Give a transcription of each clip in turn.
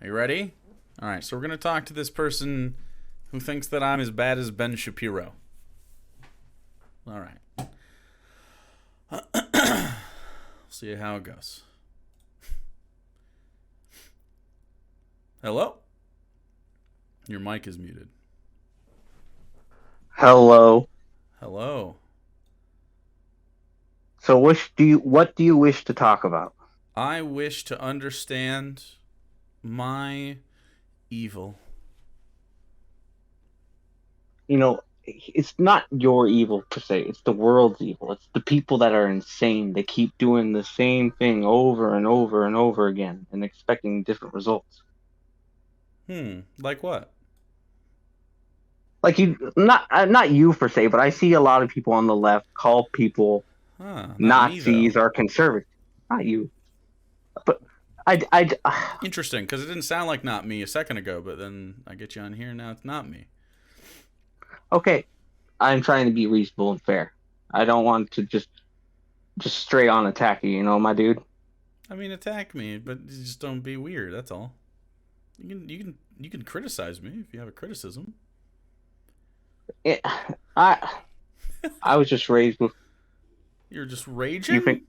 Are you ready? All right, so we're going to talk to this person who thinks that I'm as bad as Ben Shapiro. All right. See how it goes. Hello? Your mic is muted. Hello. Hello. So what do you wish to talk about? I wish to understand my evil. It's not your evil per se, it's the world's evil. It's the people that are insane. They keep doing the same thing over and over and over again and expecting different results. Like what? Like not you per se, but I see a lot of people on the left call people Not me though. Nazis or conservatives. Not you. But I Interesting, because it didn't sound like not me a second ago, but then I get you on here, now it's not me. okay, I'm trying to be reasonable and fair. I don't want to just straight on attack you, my dude. I mean, attack me, but just don't be weird. That's all. You can criticize me if you have a criticism. It, I I was just raised with You're just you raging. think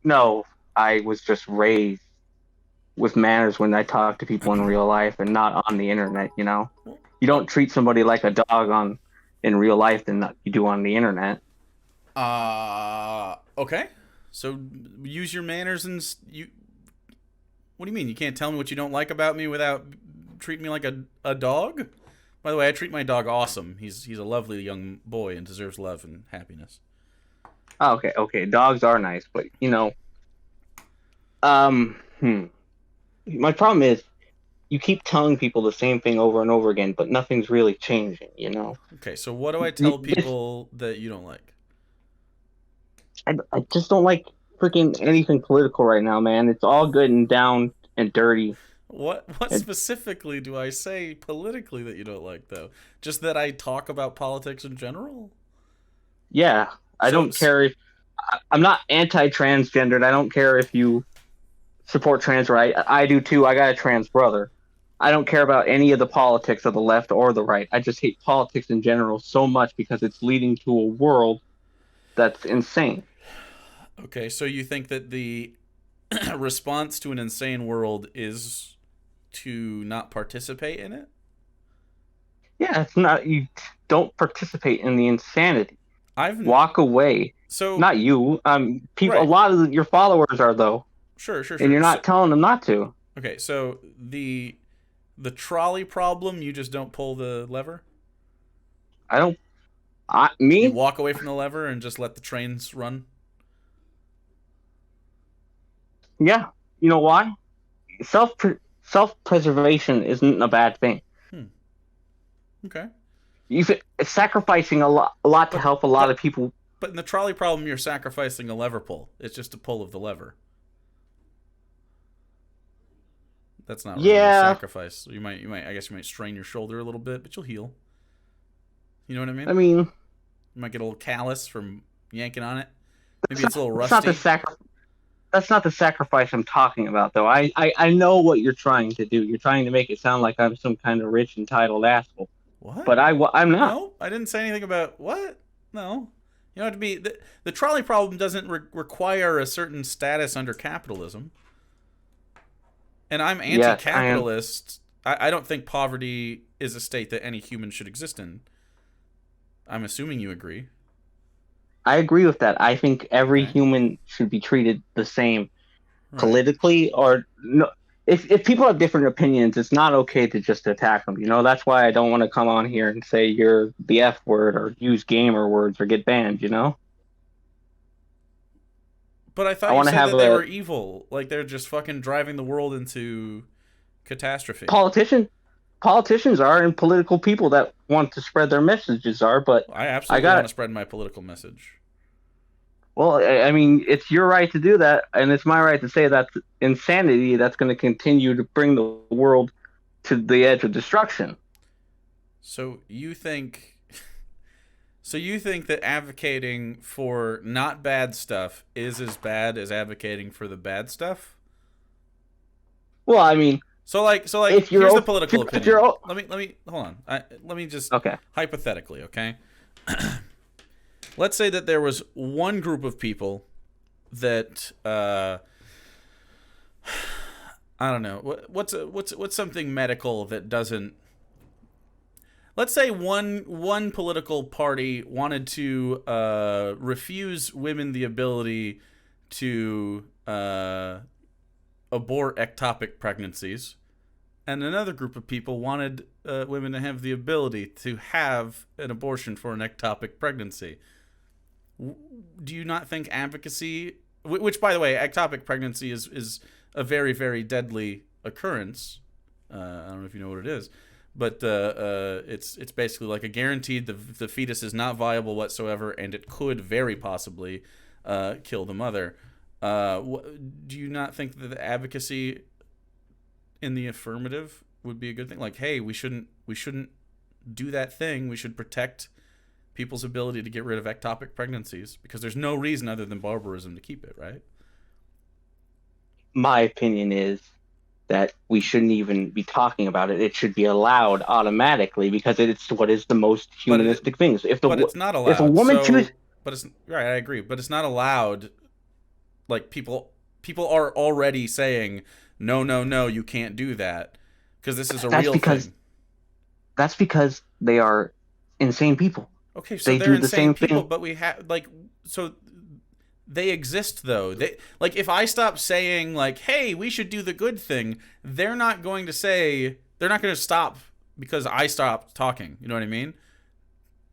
no, I was just raised with manners when I talk to people in real life and not on the internet. Well, You don't treat somebody like a dog on in real life than you do on the internet. okay. So use your manners and you. What do you mean? You can't tell me what you don't like about me without treating me like a dog? By the way, I treat my dog awesome. He's a lovely young boy and deserves love and happiness. Oh, okay, dogs are nice, but um, hmm. My problem is you keep telling people the same thing over and over again, but nothing's really changing. Okay, so what do I You, tell this, people that you don't like? I just don't like freaking anything political right now, man. It's all good and down and dirty. What And specifically do I say politically that you don't like though? Just that I talk about politics in general? yeah, I So don't care if I'm not anti-transgendered. I don't care if you support trans right. I do too. I got a trans brother. I don't care about any of the politics of the left or the right. I just hate politics in general so much because it's leading to a world that's insane. okay, so you think that the response to an insane world is to not participate in it? Yeah, it's not you don't participate in the insanity. I've Walk away. so Not you. People. A right. lot of your followers are though, Sure, sure, and sure. you're So not telling them not to. okay, so the trolley problem, you just don't pull the lever? I don't. You Me. walk away from the lever and just let the trains run? Yeah. You know why? Self self preservation isn't a bad thing. Hmm. Okay. You sacrificing a lot to But help a lot of but people. but in the trolley problem, you're sacrificing a lever pull. It's just a pull of the lever. That's not really a Yeah, sacrifice. I guess you might strain your shoulder a little bit, but you'll heal. You know what I mean? I mean, You might get a little callus from yanking on it. that's Maybe it's a not little that's not the rusty. sacri- that's not the sacrifice I'm talking about, though. I know what you're trying to do. You're trying to make it sound like I'm some kind of rich entitled asshole, What? but I'm not. No, I didn't say anything about what. No, you don't have to be. The trolley problem doesn't require a certain status under capitalism, and I'm Yes, I am. anti-capitalist. I don't think poverty is a state that any human should exist in. I'm assuming you agree. I agree with that. I think every Okay. human should be treated the same Right. politically, or no. If people have different opinions, it's not okay to just attack them. That's why I don't want to come on here and say you're the F word or use gamer words or get banned. But I I thought you want to said have that they a were evil. Like they're just fucking driving the world into catastrophe. politician. Politicians are and political people that want to spread their messages are, but I I absolutely want got to spread my political message. well, I mean, it's your right to do that, and it's my right to say that's insanity that's going to continue to bring the world to the edge of destruction. So you think So you think that advocating for not bad stuff is as bad as advocating for the bad stuff? Well, I mean, So If you're here's the o- political if you're opinion. o- Let me hold on. Let me just okay, hypothetically, okay? Let's say that there was one group of people that I don't know. What's something medical that doesn't. Let's say one political party wanted to refuse women the ability to abort ectopic pregnancies, and another group of people wanted women to have the ability to have an abortion for an ectopic pregnancy. Do you not think advocacy, which by the way, ectopic pregnancy is a very, very deadly occurrence. I don't know if you know what it is, but it's basically like a guaranteed the fetus is not viable whatsoever, and it could very possibly kill the mother. Do you not think that the advocacy in the affirmative would be a good thing? Like, hey, we shouldn't do that thing. We should protect people's ability to get rid of ectopic pregnancies because there's no reason other than barbarism to keep it, right? my opinion is that we shouldn't even be talking about it. It should be allowed automatically because it's what is the most But humanistic things. but it's not If a allowed. woman chooses, But it's right. I agree. But it's not allowed. Like people are already saying no, no, no, you can't do that because this is a that's real because thing. that's because they are insane people. Okay, so They they're do the insane same people, thing. but we have like so they exist though. They like if I stop saying like, "Hey, we should do the good thing," they're not going to say they're not going to stop because I stopped talking. You know what I mean?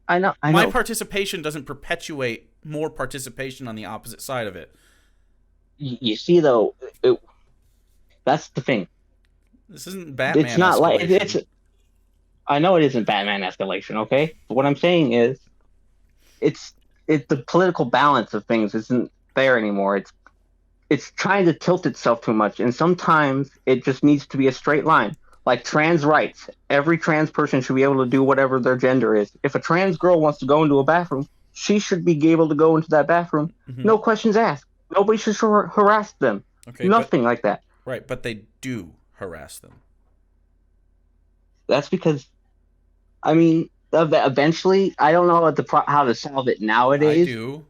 I know. I My know. participation doesn't perpetuate more participation on the opposite side of it. You see, though, that's the thing. This isn't It's Batman not like it's. escalation. I know it isn't Batman escalation, okay? But what I'm saying is, it's the political balance of things isn't there anymore. It's trying to tilt itself too much, and sometimes it just needs to be a straight line. Like trans rights, every trans person should be able to do whatever their gender is. If a trans girl wants to go into a bathroom, she should be able to go into that bathroom, Hmm. no questions asked. Nobody should harass them. Okay, but Nothing like that. right, but they do harass them. That's because I mean, eventually, I don't know how to solve it I nowadays. do.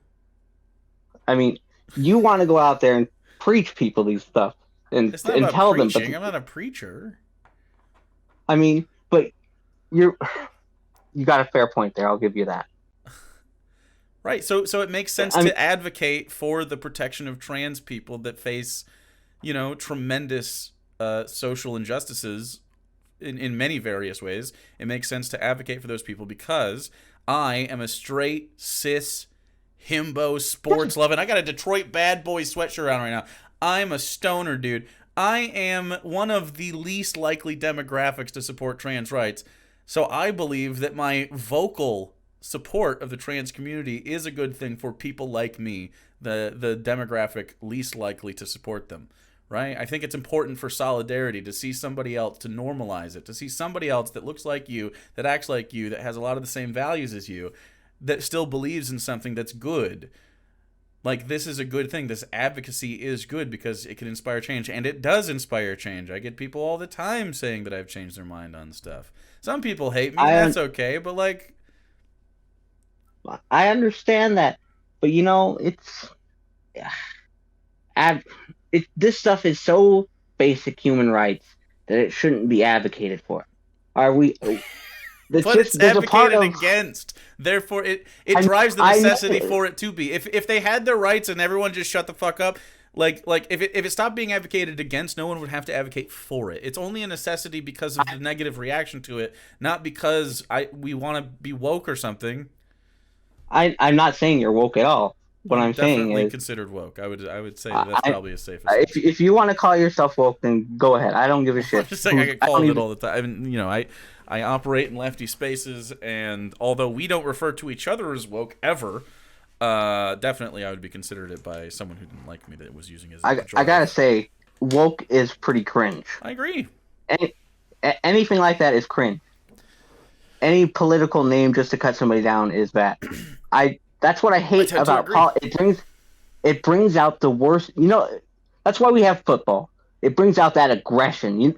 I mean, you want to go out there and preach people these stuff It's not and about tell them, but preaching. I'm not a preacher. I mean, but you're you got a fair point there. I'll give you that. Right. So it makes sense I mean, to advocate for the protection of trans people that face, tremendous social injustices in many various ways. It makes sense to advocate for those people because I am a straight cis himbo sports loving. I got a Detroit Bad Boys sweatshirt on right now. I'm a stoner dude. I am one of the least likely demographics to support trans rights. So I believe that my vocal support of the trans community is a good thing for people like me, the demographic least likely to support them. Right? I think it's important for solidarity to see somebody else, to normalize it, to see somebody else that looks like you, that acts like you, that has a lot of the same values as you, that still believes in something that's good. Like, this is a good thing. This advocacy is good because it can inspire change, and it does inspire change. I get people all the time saying that I've changed their mind on stuff. Some people hate me, and I that's okay, but like, I understand that, but it's ad, this stuff is so basic human rights that it shouldn't be advocated for. Are we? but it's There's a part advocated of against. Therefore, it I drives the I necessity know, for it to be. If they had their rights and everyone just shut the fuck up, like if it stopped being advocated against, no one would have to advocate for it. It's only a necessity because of the negative reaction to it, not because we want to be woke or something. I'm not saying you're woke at all. What I'm I'm saying definitely is, considered woke. I would say that's I, probably a safe if assessment. if you want to call yourself woke, then go ahead. I don't give a I'm shit. just saying I get I don't called it even. all the time. I mean, I operate in lefty spaces, and although we don't refer to each other as woke ever, definitely I would be considered it by someone who didn't like me that was using it as a I gotta pejorative. say, woke is pretty cringe. I agree. Any, anything like that is cringe. Any political name just to cut somebody down is bad. That's what I I hate tend to about agree. It brings out the worst. That's why we have football. It brings out that aggression.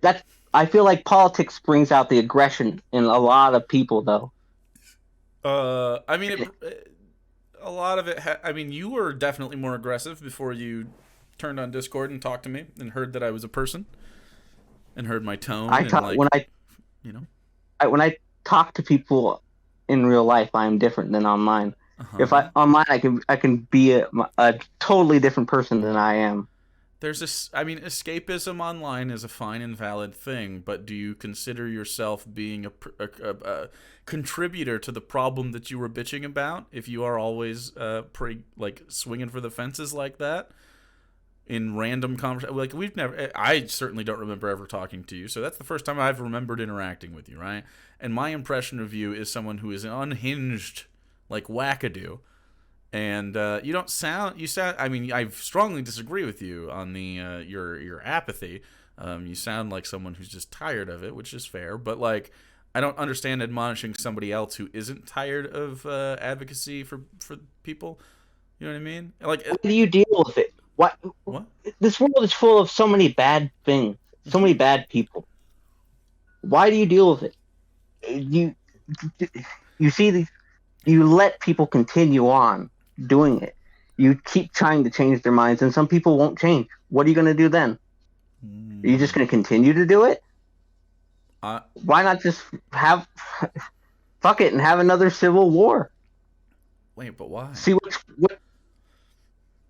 I feel like politics brings out the aggression in a lot of people, though. I mean, a lot of it. I mean, you were definitely more aggressive before you turned on Discord and talked to me and heard that I was a person and heard my tone I and talk like, you know. when I talk to people in real life, I am different than online. If I Uh-huh. online, I can be a totally different person than I am. There's this. I mean, escapism online is a fine and valid thing, but do you consider yourself being a contributor to the problem that you were bitching about? If you are always pretty like swinging for the fences like that in random conversation, like we've never. I certainly don't remember ever talking to you, so that's the first time I've remembered interacting with you, right? And my impression of you is someone who is unhinged, like wackadoo. And you don't sound. You sound. I mean, I strongly disagree with you on the your apathy. You sound like someone who's just tired of it, which is fair. But like, I don't understand admonishing somebody else who isn't tired of advocacy for people. You know what I mean? Like, How do you deal with it? What what? This world is full of so many bad things, so Mm-hmm. many bad people. Why do you deal with it? You you see these. You let people continue on doing it. You keep trying to change their minds, and some people won't change. What are you going to do then? Are you just Mm, going to continue to do it? I Why not just have fuck it and have another civil war? wait, but why? See what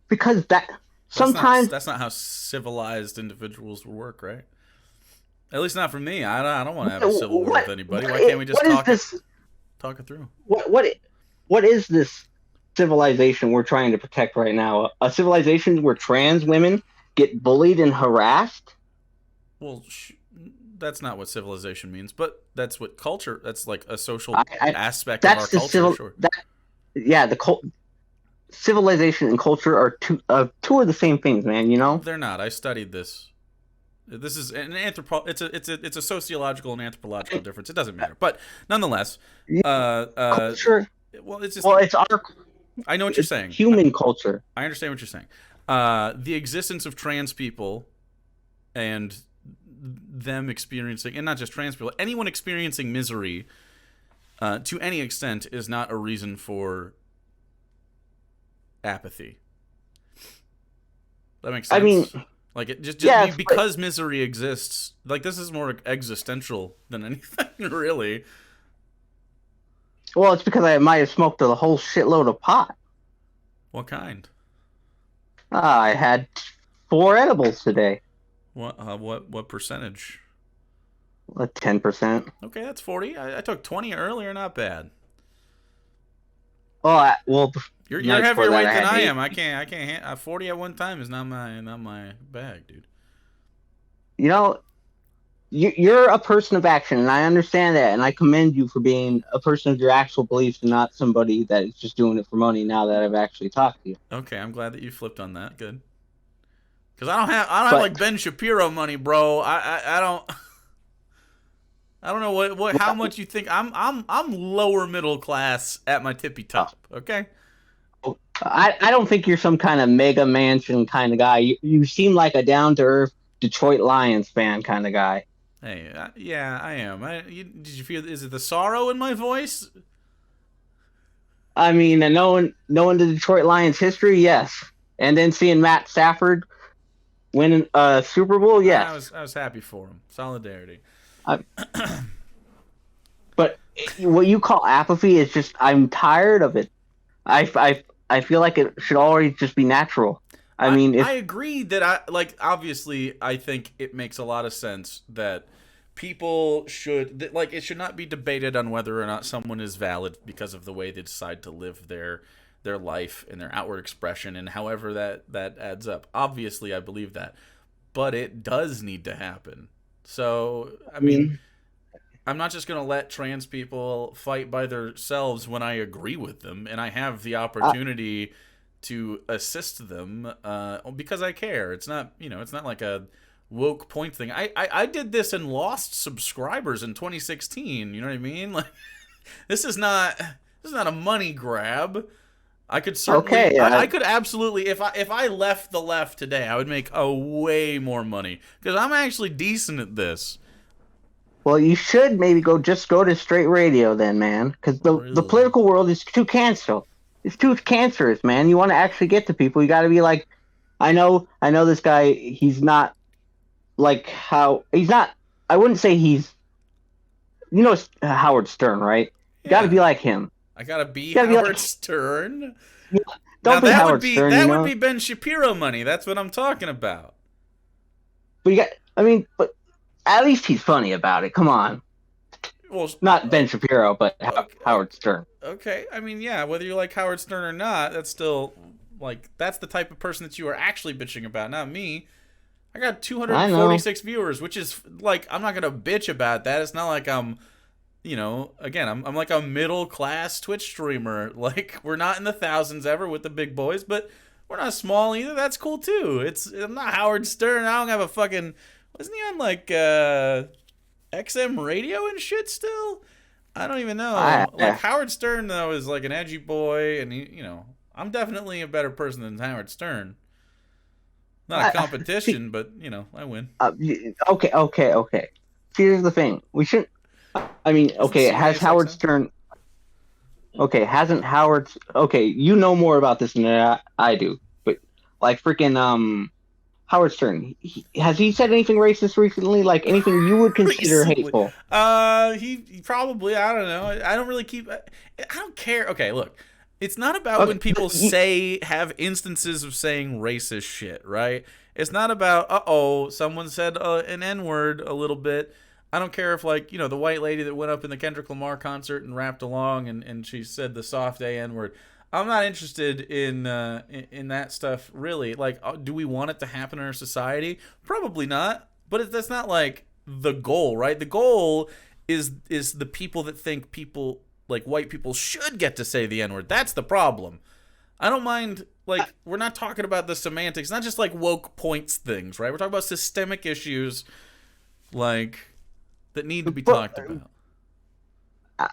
because that sometimes That's not how civilized individuals work, right? At least not for me. I don't want to have a civil war with anybody. Why can't we just what is this? talk it through? What what what is this civilization we're trying to protect right now? A civilization where trans women get bullied and harassed? Well, that's not what civilization means, but that's what culture. That's like a I, social I aspect of our that's the culture, civil sure. that yeah the civilization and culture are two of the same things, man. You know. They're not. I studied this. This is an it's a sociological and anthropological difference. It doesn't matter, but nonetheless, Yeah, uh, uh, culture. well, it's just Well, I know what you're it's saying. human culture. I understand what you're saying. The existence of trans people and them experiencing, and not just trans people, anyone experiencing misery to any extent is not a reason for apathy. That makes I mean, sense. Like it just yes, but because misery exists. Like this is more existential than anything, really. well, it's because I might have smoked a whole shitload of pot. What kind? I had 4 edibles today. What percentage? 10%. Okay, that's 40. I took 20 earlier. Not bad. Well, the You're night before heavier that weight I than had I eight. am. I can't. 40 at one time is not my bag, dude. You know, you're a person of action, and I understand that, and I commend you for being a person of your actual beliefs and not somebody that is just doing it for money. Now that I've actually talked to you, Okay, I'm glad that you flipped on that. Good. Because I don't have like but Ben Shapiro money, bro. I don't. I don't know what how much you think I'm lower middle class at my tippy top. Okay. I don't think you're some kind of mega mansion kind of guy. You seem like a down to earth Detroit Lions fan kind of guy. Hey, yeah, I am. Did you feel? Is it the sorrow in my voice? I mean, and knowing the Detroit Lions history, yes, and then seeing Matt Stafford win a Super Bowl, yes. I was happy for him. Solidarity. I, but what you call apathy is just I'm tired of it. I feel like it should always just be natural. I mean, I if agree that I like obviously I think it makes a lot of sense that people should like it should not be debated on whether or not someone is valid because of the way they decide to live their life and their outward expression and however that adds up. Obviously I believe that. But it does need to happen. So, I I mean, mean, I'm not just going to let trans people fight by themselves when I agree with them and I have the I, opportunity to assist them because I care. It's not like a woke point thing. I did this and lost subscribers in 2016. You know what I mean? Like this is not a money grab. I could certainly, Okay. I could absolutely, if I left the left today, I would make a way more money because I'm actually decent at this. Well, you should maybe go to straight radio then, man, because the Really? political world is too cancerous. It's too cancerous, man. You want to actually get to people, you got to be like, I know this guy. He's not like how he's not. I wouldn't say he's. Howard Stern, right? You got to Yeah. be like him. I gotta be You got to be Howard like. Stern. Yeah, Now don't be Howard Stern, that would be Ben Shapiro money. That's what I'm talking about. But you got. I mean, but at least he's funny about it. Come on, Well, not Ben Shapiro, but okay, Howard Stern. okay. I mean, yeah. Whether you like Howard Stern or not, that's still like that's the type of person that you are actually bitching about, not me. I got I know. 246 viewers, which is like I'm not gonna bitch about that. It's not like I'm, again, I'm like a middle class Twitch streamer. Like we're not in the thousands ever with the big boys, but we're not small either. That's cool too. I'm not Howard Stern. I don't have a fucking. Wasn't he on like XM radio and shit still? I don't even know. Like Howard Stern though is like an edgy boy, and I'm definitely a better person than Howard Stern. Not a competition, but I win. Okay. Here's the thing. We shouldn't. I mean, okay. Has Howard Stern? Okay, hasn't Howard? Okay, you know more about this than I do. But like freaking Howard Stern, has he said anything racist recently? Like anything you would consider hateful? He probably. I don't know. I don't really keep. I don't care. Okay, look. It's not about when people have instances of saying racist shit, right? It's not about, someone said an N-word a little bit. I don't care if, like, the white lady that went up in the Kendrick Lamar concert and rapped along and she said the soft A N-word. I'm not interested in that stuff, really. Like, do we want it to happen in our society? Probably not. But that's not, like, the goal, right? The goal is the people that think people... like white people should get to say the N-word. That's the problem. I don't mind, like, we're not talking about the semantics, not just like woke points things, right? We're talking about systemic issues, like, that need to be talked about.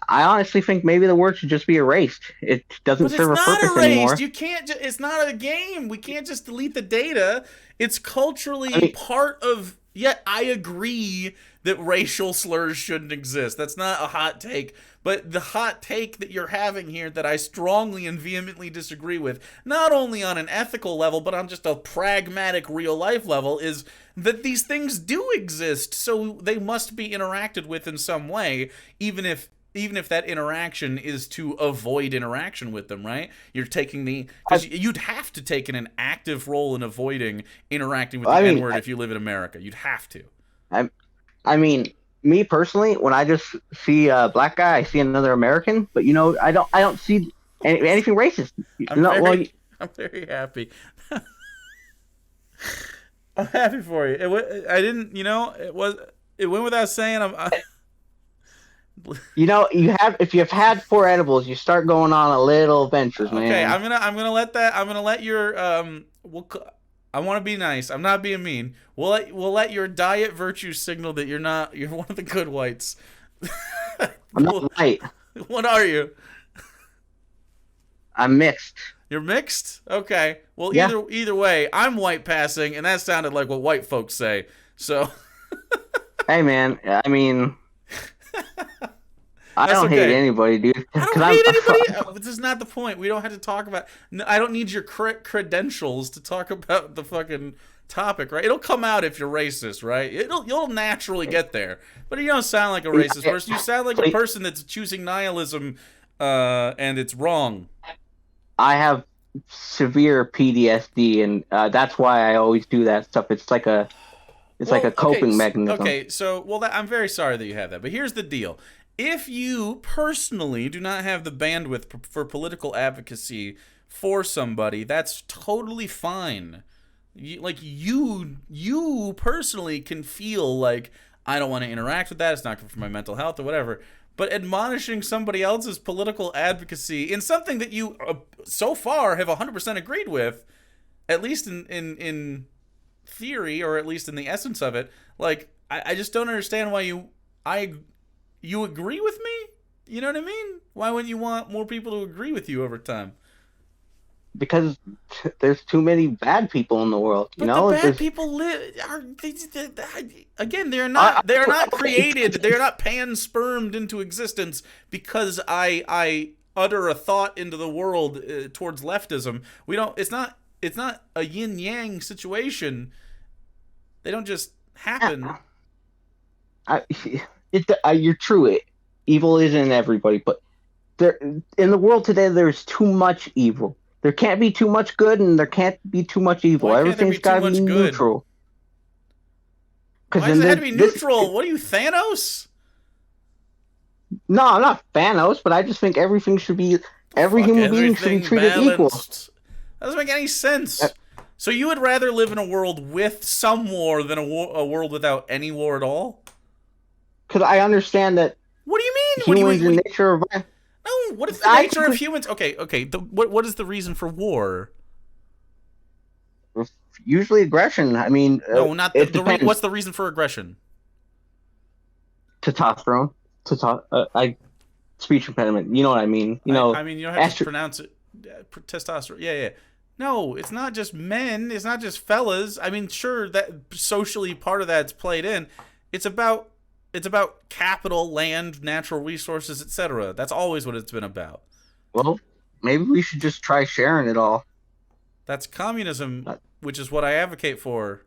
I honestly think maybe the word should just be erased. It doesn't serve a purpose anymore. You can't it's not a game. We can't just delete the data. It's culturally part of... Yet I agree that racial slurs shouldn't exist. That's not a hot take. But the hot take that you're having here that I strongly and vehemently disagree with, not only on an ethical level, but on just a pragmatic real-life level, is that these things do exist, so they must be interacted with in some way, even if that interaction is to avoid interaction with them, right? You're taking because you'd have to take an active role in avoiding interacting with the N-word if you live in America. You'd have to. I mean, me personally, when I just see a black guy, I see another American. But I don't see anything racist. I'm very happy. I'm happy for you. I didn't. It went without saying. If you've had 4 edibles, you start going on a little ventures, man. Okay, I'm gonna let your I want to be nice. I'm not being mean. We'll let your diet virtue signal that you're one of the good whites. I'm not white. What are you? I'm mixed. You're mixed? Okay. Well, yeah. Either way, I'm white passing, and that sounded like what white folks say. So. Hey, man. I mean. I don't hate anybody, dude. I don't hate anybody. This is not the point. We don't have to talk about... No, I don't need your credentials to talk about the fucking topic, right? It'll come out if you're racist, right? You'll naturally get there. But you don't sound like a racist person. You sound like a person that's choosing nihilism, and it's wrong. I have severe PTSD, and that's why I always do that stuff. It's like a coping mechanism. Okay, so I'm very sorry that you have that. But here's the deal. If you personally do not have the bandwidth for political advocacy for somebody, that's totally fine. You personally can feel like, I don't want to interact with that, it's not good for my mental health or whatever. But admonishing somebody else's political advocacy in something that you so far have 100% agreed with, at least in theory, or at least in the essence of it, like, I just don't understand why you agree with me? You know what I mean? Why wouldn't you want more people to agree with you over time? because there's too many bad people in the world. You But the know, bad there's people live are again. They're not created. They're not pan-spermed into existence because I utter a thought into the world towards leftism. We don't. It's not a yin yang situation. They don't just happen. I, you're true. Evil is in everybody, but there in the world today, there's too much evil. There can't be too much good, and there can't be too much evil. Why can't there be Everything's too got to be much good? neutral. Why does it have to be neutral? What are you, Thanos? No, I'm not Thanos, but I just think everything should be. Every Fuck, human being should be treated equal. That doesn't make any sense. So you would rather live in a world with some war than a world without any war at all? Because I understand that. What do you mean? Humans in nature are. No, what is the nature of humans? Okay. What is the reason for war? Usually aggression. I mean, no, not what's the reason for aggression? Testosterone. Speech impediment. You know what I mean? You know. I mean, you don't have to pronounce it. Testosterone. Yeah. No, it's not just men. It's not just fellas. I mean, sure, that socially part of that's played in. It's about capital, land, natural resources, etc. That's always what it's been about. Well, maybe we should just try sharing it all. That's communism, which is what I advocate for.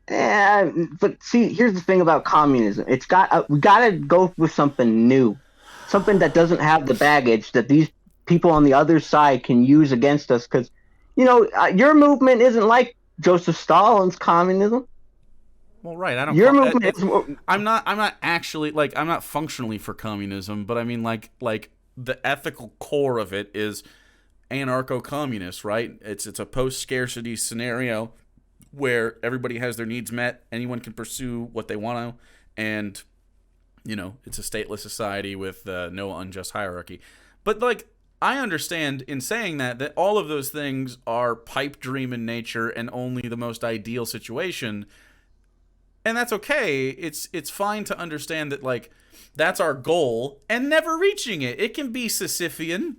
Yeah, but see, here's the thing about communism. We gotta go with something new, something that doesn't have the baggage that these people on the other side can use against us. Because, your movement isn't like Joseph Stalin's communism. Well, right. I don't. Your movement. I'm not actually like. I'm not functionally for communism, but I mean like the ethical core of it is anarcho-communist, right? It's a post-scarcity scenario where everybody has their needs met, anyone can pursue what they want to, and it's a stateless society with no unjust hierarchy. But like, I understand in saying that all of those things are pipe dream in nature and only the most ideal situation. And that's okay. It's fine to understand that, like, that's our goal and never reaching it. It can be Sisyphean.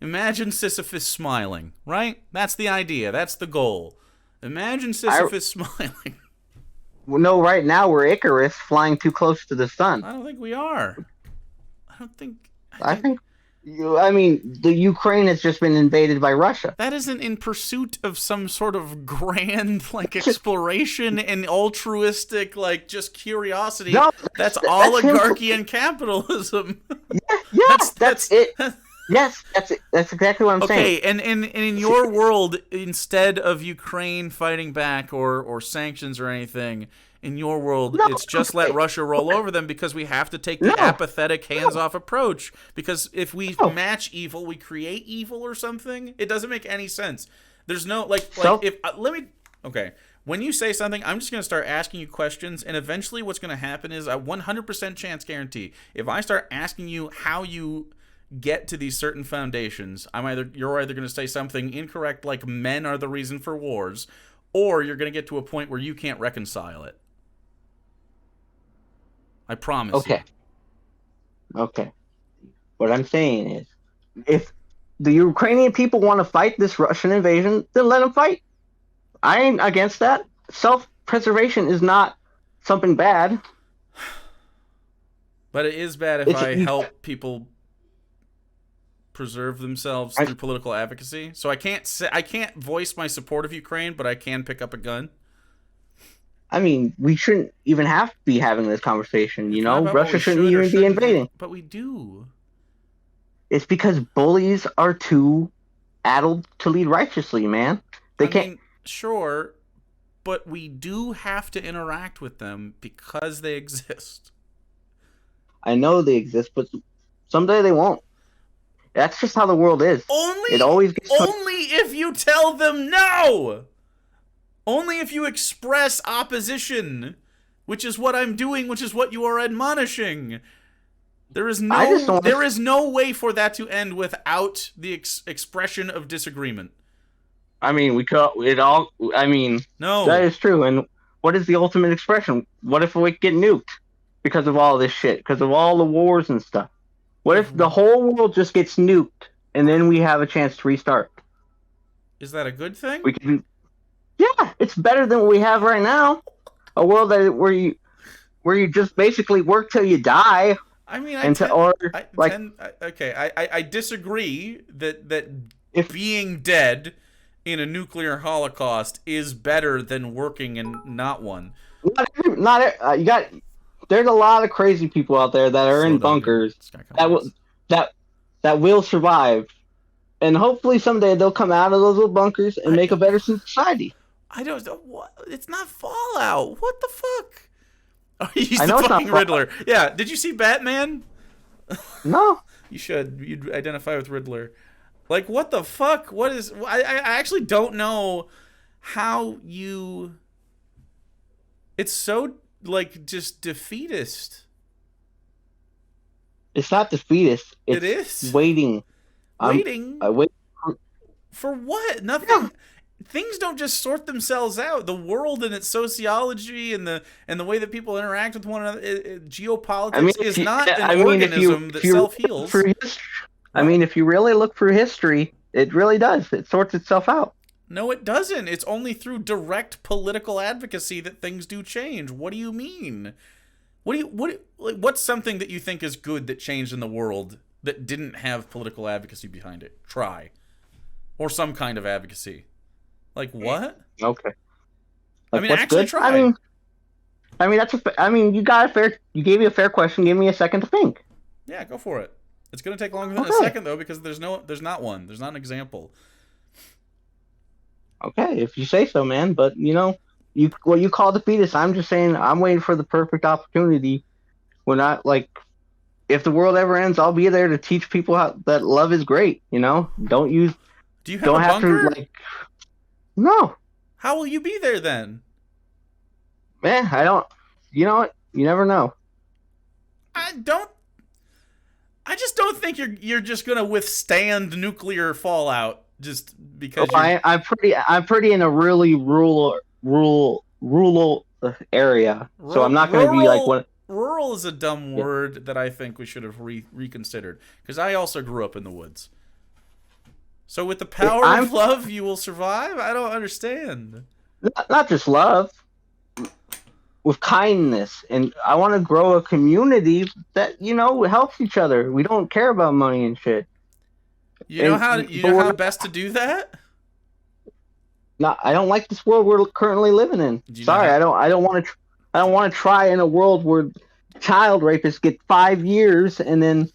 Imagine Sisyphus smiling, right? That's the idea. That's the goal. Imagine Sisyphus smiling. No, right now we're Icarus flying too close to the sun. I don't think we are. I think the Ukraine has just been invaded by Russia. That isn't in pursuit of some sort of grand, like, exploration and altruistic, like, just curiosity. No, that's oligarchy and capitalism. Yeah, that's it. Yes, that's it. That's exactly what I'm saying. Okay, and in your world, instead of Ukraine fighting back or sanctions or anything, in your world, it's just let Russia roll over them because we have to take the apathetic, hands-off approach. Because if we match evil, we create evil or something. It doesn't make any sense. There's no okay. When you say something, I'm just going to start asking you questions, and eventually what's going to happen is a 100% chance guarantee. If I start asking you how you get to these certain foundations, you're either going to say something incorrect, like men are the reason for wars, or you're going to get to a point where you can't reconcile it. I promise. Okay. What I'm saying is, if the Ukrainian people want to fight this Russian invasion, then let them fight. I ain't against that. Self-preservation is not something bad. But it is bad if I help people preserve themselves through political advocacy. So I can't voice my support of Ukraine, but I can pick up a gun. I mean, we shouldn't even have to be having this conversation, Russia shouldn't even be invading. But we do. It's because bullies are too addled to lead righteously, man. They can't. Sure, but we do have to interact with them because they exist. I know they exist, but someday they won't. That's just how the world is. Only if you tell them no! Only if you express opposition, which is what I'm doing, which is what you are admonishing. There is no way for that to end without the expression of disagreement. I mean, no. That is true. And what is the ultimate expression? What if we get nuked because of all this shit? Because of all the wars and stuff? What if the whole world just gets nuked and then we have a chance to restart. Is that a good thing? We can, yeah, it's better than what we have right now. A world where you just basically work till you die, I mean, I disagree that if being dead in a nuclear holocaust is better than working in not one. you got there's a lot of crazy people out there that are in bunkers that that will survive, and hopefully someday they'll come out of those little bunkers and make a better society. I don't know what. It's not Fallout. What the fuck? Oh, he's I the know it's not fucking Riddler. Yeah. Did you see Batman? No, You should. You'd identify with Riddler. Like, what the fuck? What is? I actually don't know how you. It's so like just defeatist. it's not defeatist. It's It is waiting. waiting I wait. for what? Nothing. Yeah. Things don't just sort themselves out. The world and its sociology and the way that people interact with one another, geopolitics is not an organism that self-heals. I mean, if you really look through history, it really does. It sorts itself out. No, it doesn't. It's only through direct political advocacy that things do change. What do you mean? What's something that you think is good that changed in the world that didn't have political advocacy behind it? Try. Or some kind of advocacy. Like what? Okay. I mean, actually good? try. I mean, you gave me a fair question. Give me a second to think. Yeah, go for it. It's going to take longer than a second though because there's not one. There's not an example. Okay, if you say so, man. But what you call defeatist, I'm just saying I'm waiting for the perfect opportunity. When if the world ever ends, I'll be there to teach people that love is great. Don't use. Do you have a bunker? No. How will you be there then? Man, I don't. You know what? You never know. I just don't think you're just gonna withstand nuclear fallout just because. I'm pretty in a really rural area, so I'm not gonna be like what. Rural is a dumb word that I think we should have reconsidered because I also grew up in the woods. So with the power of love, you will survive? I don't understand. Not just love. With kindness. And I want to grow a community that, helps each other. We don't care about money and shit. You know how best to do that? No, I don't like this world we're currently living in. Sorry, I don't want to try in a world where child rapists get 5 years and then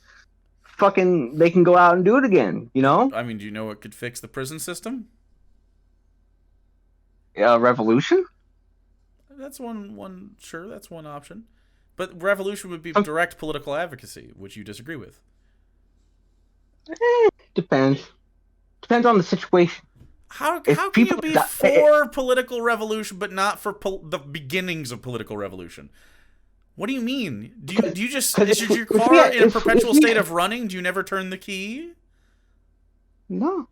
fucking they can go out and do it again, I mean, do you know what could fix the prison system? Revolution? That's one sure, that's one option. But revolution would be direct political advocacy, which you disagree with. Depends on the situation. How can you be for political revolution but not for the beginnings of political revolution? What do you mean? Do you just is your car in a perpetual state of running? Do you never turn the key? No.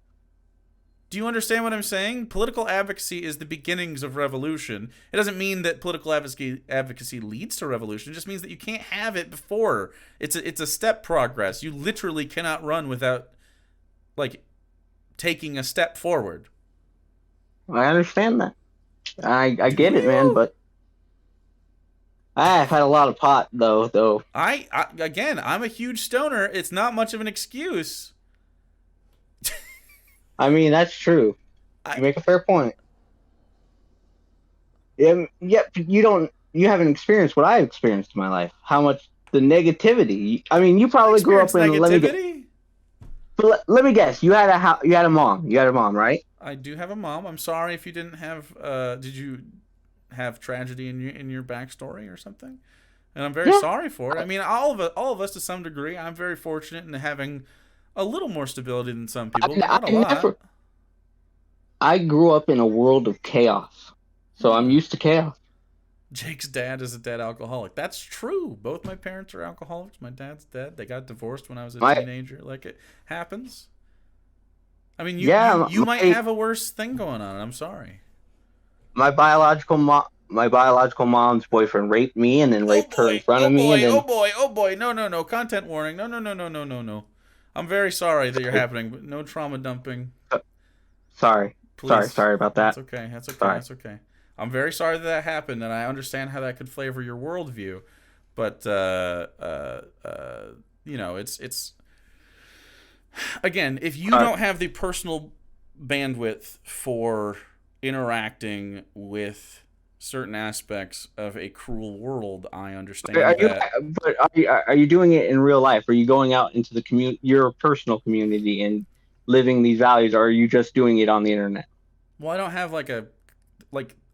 Do you understand what I'm saying? Political advocacy is the beginnings of revolution. It doesn't mean that political advocacy leads to revolution. It just means that you can't have it before. It's a step progress. You literally cannot run without taking a step forward. I understand that. I get it, man, but I've had a lot of pot though. I'm a huge stoner. It's not much of an excuse. I mean, that's true. You make a fair point. Yeah, you haven't experienced what I've experienced in my life. How much the negativity. I mean, you probably grew up in negativity. Let me guess. You had a mom. You had a mom, right? I do have a mom. I'm sorry if you didn't have. Did you have tragedy in your backstory or something? And I'm very sorry for it. I mean, all of us to some degree. I'm very fortunate in having a little more stability than some people, but not a lot. I grew up in a world of chaos, so I'm used to chaos. Jake's dad is a dead alcoholic. That's true. Both my parents are alcoholics. My dad's dead. They got divorced when I was a teenager. It happens. I mean, you might have a worse thing going on. I'm sorry. My biological mom's boyfriend raped me and then raped her in front of me. Oh boy. No. Content warning. No. I'm very sorry that you're happening, but no trauma dumping. Sorry. Please. Sorry about that. That's okay. That's okay. Sorry. That's okay. I'm very sorry that that happened, and I understand how that could flavor your worldview. But you know, it's again, if you don't have the personal bandwidth for interacting with certain aspects of a cruel world, I understand that. But are you doing it in real life? Are you going out into the your personal community and living these values, or are you just doing it on the internet? Well, I don't have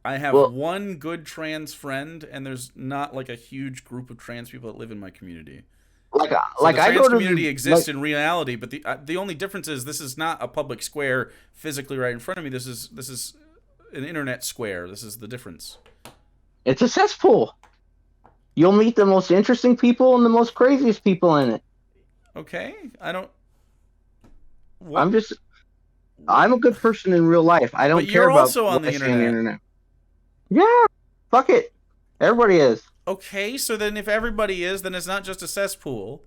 I have Well, one good trans friend, and there's not like a huge group of trans people that live in my community. like So the I trans go to community exists in reality, but the only difference is this is not a public square physically right in front of me. This is an internet square. This is the difference. it's a cesspool. You'll meet the most interesting people and the most craziest people in it. Okay, I don't. I'm What? just I'm a good person in real life. I don't But care you're about also on what the I say on the internet. internet. Yeah, fuck it. Everybody is. Okay, so then if everybody is, then it's not just a cesspool.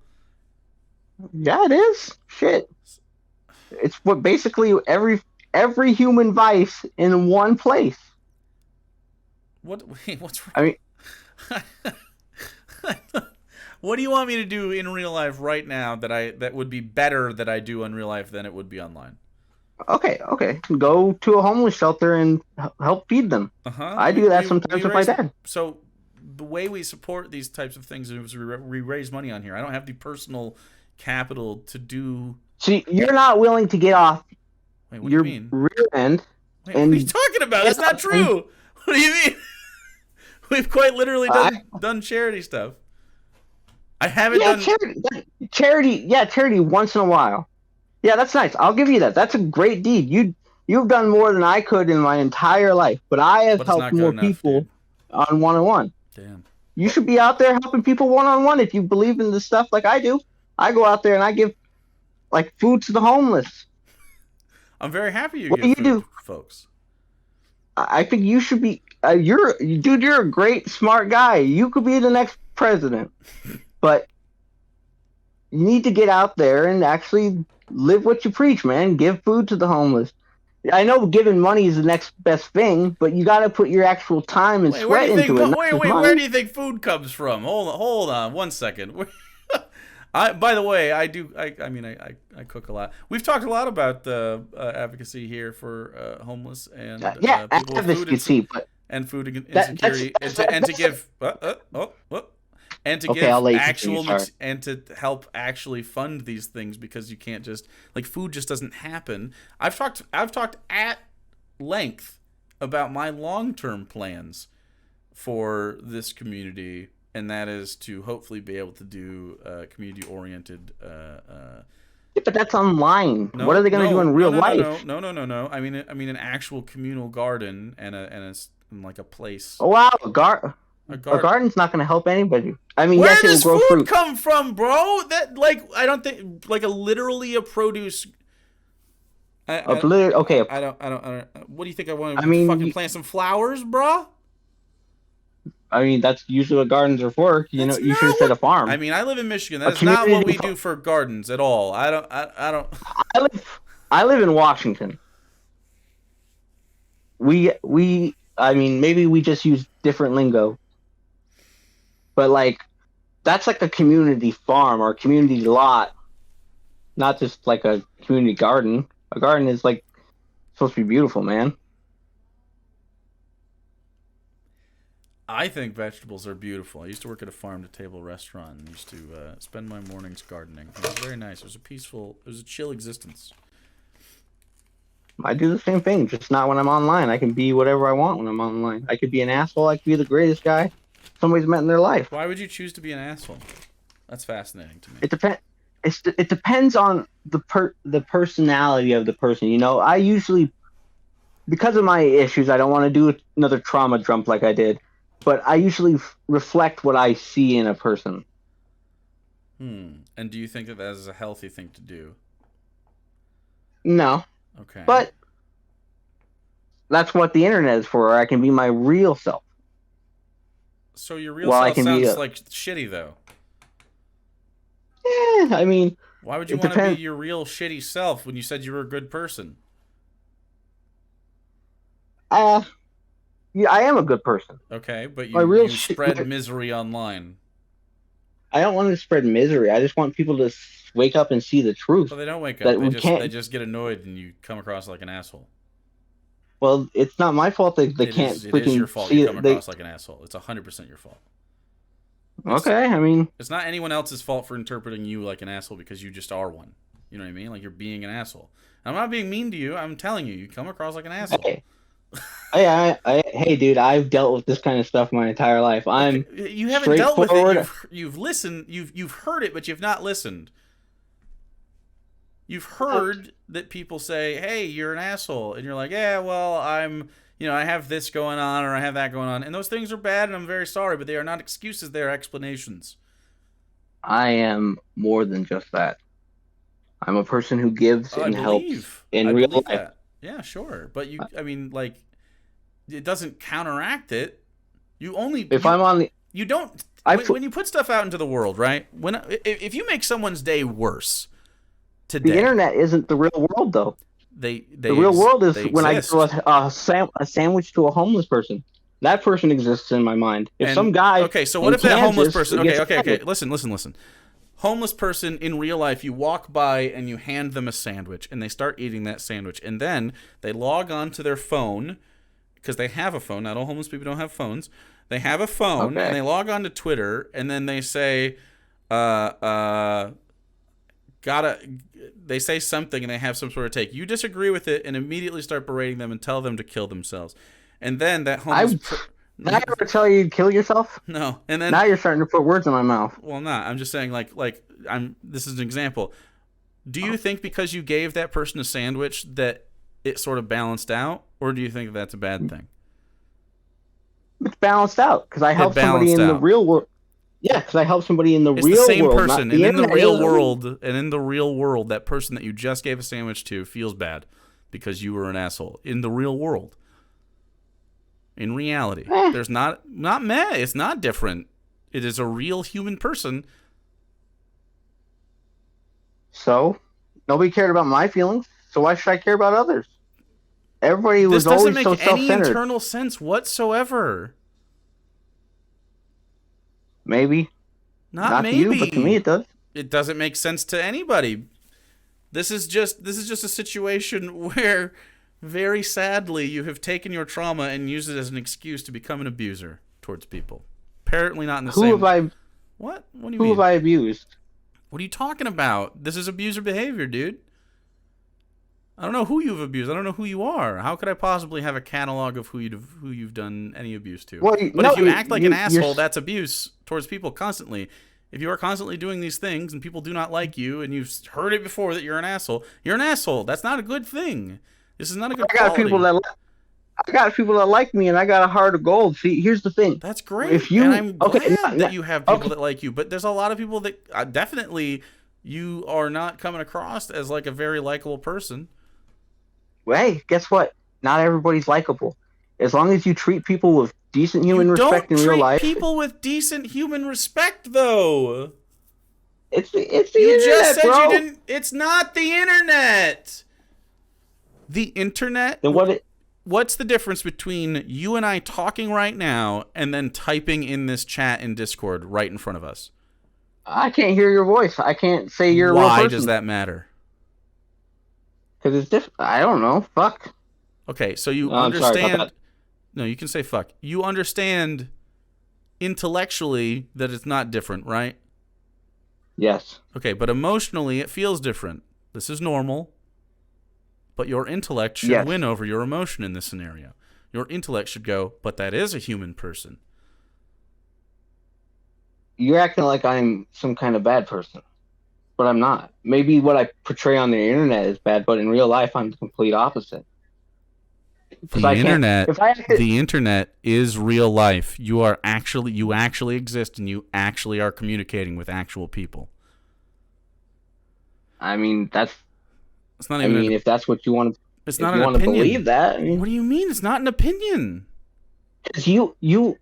Yeah, it is. Shit. It's what basically every human vice in one place. What? Wait, what's I mean, what do you want me to do in real life right now that would be better that I do in real life than it would be online? okay. Go to a homeless shelter and help feed them. Uh-huh. I do that sometimes with my dad. So the way we support these types of things is we raise money on here. I don't have the personal capital to do. See, you're not willing to get off Wait, what do your you mean? rear end. Wait, what are you talking about? That's not true. What do you mean? We've quite literally done charity stuff. I haven't done charity. Yeah, charity once in a while. Yeah, that's nice. I'll give you that. That's a great deed. You've done more than I could in my entire life, but I have But it's not helped good more enough, people dude. on one-on-one. Damn. You should be out there helping people one-on-one if you believe in this stuff like I do. I go out there and I give like food to the homeless. I'm very happy you What give do food, you do? folks. I think you should be. You're a great, smart guy. You could be the next president, but you need to get out there and actually live what you preach, man. Give food to the homeless. I know giving money is the next best thing, but you got to put your actual time and Wait, where do sweat you think? into it. Where do you think food comes from? Hold on, 1 second. By the way, I do. I mean, I cook a lot. We've talked a lot about advocacy here for homeless and people with advocacy, and food insecurity, and to give and to give I'll let you actual continue, sorry. and to help actually fund these things, because you can't just like food just doesn't happen. I've talked at length about my long-term plans for this community, and that is to hopefully be able to do community-oriented. But that's online. What are they going to do in real life? No. I mean an actual communal garden and like a place. Oh wow, A a garden. garden's not going to help anybody. I mean, Where yes, does it will grow food fruit. come from, bro? That I don't think like literally a produce. Okay. I don't. What do you think I want to I mean, fucking plant some flowers, bro? I mean, that's usually what gardens are for. You That's know, you not should have said a farm. I mean, I live in Michigan. That's not what we do for gardens at all. I don't. I live in Washington. I mean, maybe we just use different lingo. But like, that's like a community farm or a community lot, not just like a community garden. A garden is like supposed to be beautiful, man. I think vegetables are beautiful. I used to work at a farm-to-table restaurant and used to spend my mornings gardening. It was very nice. It was a peaceful, it was a chill existence. I do the same thing, just not when I'm online. I can be whatever I want when I'm online. I could be an asshole. I could be the greatest guy somebody's met in their life. Why would you choose to be an asshole? That's fascinating to me. It depends on the personality of the person. You know, I usually, because of my issues, I don't want to do another trauma dump like I did. But I usually reflect what I see in a person. And do you think that is a healthy thing to do? No. Okay. But that's what the internet is for. I can be my real self. So your real self sounds like shitty, though. I mean, Why would you It want to be depends. your real shitty self when you said you were a good person? Uh, yeah, I am a good person. Okay, but My you real you shit. spread misery online. I don't want to spread misery. I just want people to wake up and see the truth But they don't wake up. that They we just they can't. just get annoyed and you come across like an asshole. Well, it's not my fault that they It can't is your freaking fault. You see come it. They across like an asshole. It's 100% your fault. It's okay. I mean, it's not anyone else's fault for interpreting you like an asshole because you just are one. You know what I mean? Like you're being an asshole. I'm not being mean to you. I'm telling you, you come across like an asshole. hey, hey, dude, I've dealt with this kind of stuff my entire life. Okay, I'm you haven't dealt with it. straightforward. You've listened. You've heard it, but you've not listened. You've heard that people say, "Hey, you're an asshole," and you're like, "Yeah, well, I have this going on or I have that going on," and those things are bad, and I'm very sorry, but they are not excuses. They are explanations. I am more than just that. I'm a person who gives Oh, I and helps believe. in I real believe life. that. Yeah, sure, but I mean, like, it doesn't counteract it. You only If I'm on the, you don't I when you put stuff out into the world, right? If you make someone's day worse the today, internet isn't the real world though. they The real world is they when I give exist. a sandwich to a homeless person. That person exists in my mind. If some And guy okay, so what in if that homeless Kansas person? gets Okay. offended, Listen. Homeless person in real life, you walk by and you hand them a sandwich, and they start eating that sandwich, and then they log on to their phone because they have a phone. Not all homeless people don't have phones. They have a phone, and okay, they log on to Twitter, and then they say, gotta. They say something, and they have some sort of take. You disagree with it, and immediately start berating them and tell them to kill themselves, and then that homeless. I did I ever tell you to kill yourself? No, and then Now you're starting to put words in my mouth. well, not. I'm just saying, like I'm. This is an example. Do you think because you gave that person a sandwich that it sort of balanced out, or do you think that's a bad thing? It's balanced out because I It help somebody balanced in the out. real world. Yeah, because I help somebody in the It's the real same world, person, not and the in the internet. real world, that person that you just gave a sandwich to feels bad because you were an asshole. In the real world, in reality, Eh, there's not meh. It's not different. It is a real human person. so nobody cared about my feelings. So why should I care about others? Everybody This was doesn't always make so any self-centered. internal sense whatsoever. Maybe Not not to you, but to me maybe. it does. It doesn't make sense to anybody. This is just a situation where very sadly you have taken your trauma and used it as an excuse to become an abuser towards people. Apparently not in the Who have same I What do you who have mean? I abused? What are you talking about? This is abuser behavior, dude. I don't know who you've abused. I don't know who you are. How could I possibly have a catalog of who you've done any abuse to? Well, But no, if you act like an you're asshole, that's abuse towards people constantly. If you are constantly doing these things and people do not like you and you've heard it before that you're an asshole, you're an asshole. That's not a good thing. This is not a good I got people quality. I got people that like me, and I got a heart of gold. See, here's the thing: That's if great, and you I'm okay, glad that you have people okay, that like you. But there's a lot of people that definitely you are not coming across as like a very likable person. well, hey, guess what? Not everybody's likable. As long as you treat people with decent You human respect don't in real treat life, people with decent human respect, though. it's the You just internet, said bro. you didn't. It's not the internet. The internet. Then what? What's the difference between you and I talking right now and then typing in this chat in Discord right in front of us? I can't hear your voice. I can't say you're a real Why person does that matter? because it's different. I don't know. Fuck. Okay, so you I'm sorry about understand. that. No, you can say fuck. You understand intellectually that it's not different, right? Yes. Okay, but emotionally it feels different. This is normal. But your intellect should Yes. win over your emotion in this scenario. Your intellect should go, but that is a human person. You're acting like I'm some kind of bad person, but I'm not. Maybe what I portray on the internet is bad, but in real life, I'm the complete opposite. Because The I can't. internet, If I acted, the internet is real life. You actually exist, and you actually are communicating with actual people. I mean, that's. It's not I even. mean, if that's what you want to, It's if not you an want to believe opinion. that, I mean, What do you mean? It's not an opinion. 'cause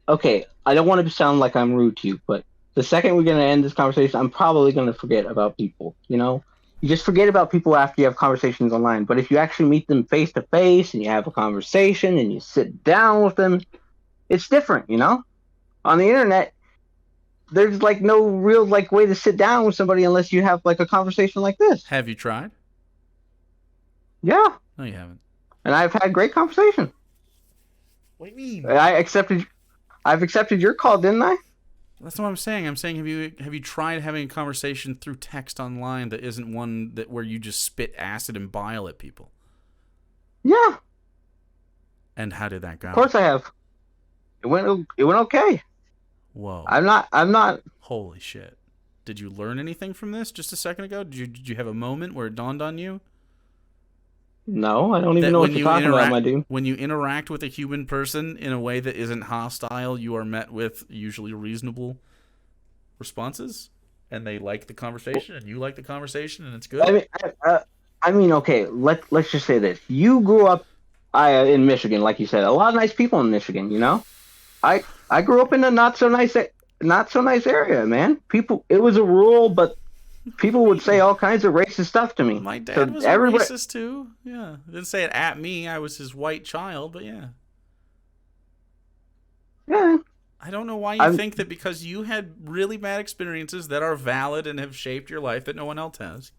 okay. I don't want to sound like I'm rude to you, but the second we're gonna end this conversation, I'm probably gonna forget about people. You know, You just forget about people after you have conversations online. But if you actually meet them face to face and you have a conversation and you sit down with them, it's different, you know? On the internet, there's like no real like way to sit down with somebody unless you have like a conversation like this. Have you tried? Yeah, No, you haven't. and I've had great conversation. What do you mean? I've accepted your call, didn't I? That's what I'm saying. I'm saying, have you tried having a conversation through text online that isn't one that where you just spit acid and bile at people? Yeah, And how did that go? of course I have. It went okay. Whoa. I'm not. Holy shit. Did you learn anything from this just a second ago? Did you have a moment where it dawned on you No, I don't even that know what when you're you talking about, my interact dude. when you interact with a human person in a way that isn't hostile, you are met with usually reasonable responses, and they like the conversation, and you like the conversation, and it's good? I mean, okay. Let's just say this. You grew up, in Michigan, like you said. A lot of nice people in Michigan. You know, I grew up in a not so nice area, man. People, it was a rural, but people would say all kinds of racist stuff to me. My dad So was everybody, a racist too. Yeah, didn't say it at me. I was his white child, but yeah. yeah. I don't know why you I'm, think that because you had really bad experiences that are valid and have shaped your life that no one else has.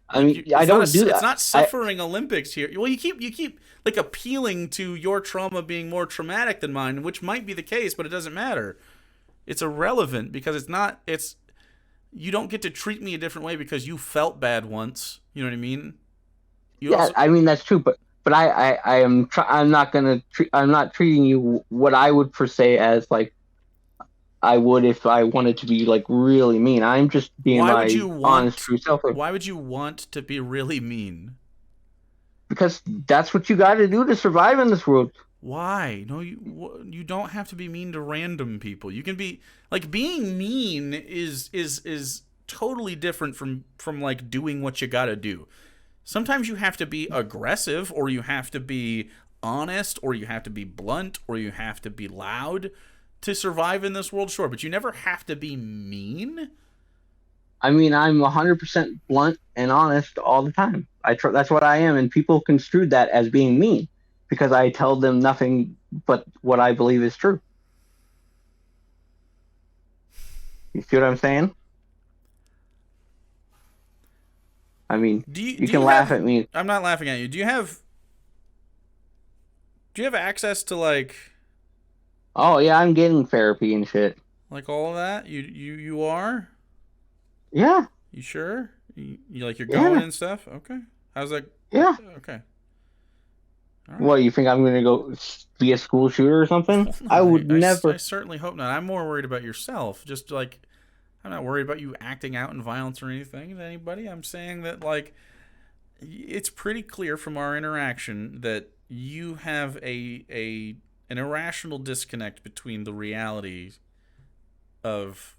I mean, I It's not don't do it's that. not suffering Olympics here. Well, you keep like appealing to your trauma being more traumatic than mine, which might be the case, but it doesn't matter. It's irrelevant because it's not. It's you don't get to treat me a different way because you felt bad once. You know what I mean? You Yeah, also I mean that's true, but I'm not gonna I'm not treating you what I would per se as like I would if I wanted to be like really mean. I'm just being why would my you honest want true self why would you want to be really mean? because that's what you got to do to survive in this world. Why? No, you don't have to be mean to random people. You can be like being mean is totally different from like doing what you got to do. Sometimes you have to be aggressive or you have to be honest or you have to be blunt or you have to be loud to survive in this world, sure, but you never have to be mean. I mean, I'm 100% blunt and honest all the time. That's what I am, and people construed that as being mean because I tell them nothing but what I believe is true. You see what I'm saying? I mean, Do you you do can you laugh have at me. I'm not laughing at you. Do you have access to Oh yeah, I'm getting therapy and shit. like all of that? You are? Yeah, You sure? You like you're going yeah, and stuff? Okay. How's that? yeah. Okay. All right. What, you think I'm gonna go be a school shooter or something? Well, no, I would I never. certainly hope not. I'm more worried about yourself. Just like I'm not worried about you acting out in violence or anything to anybody. I'm saying that like it's pretty clear from our interaction that you have a an irrational disconnect between the reality of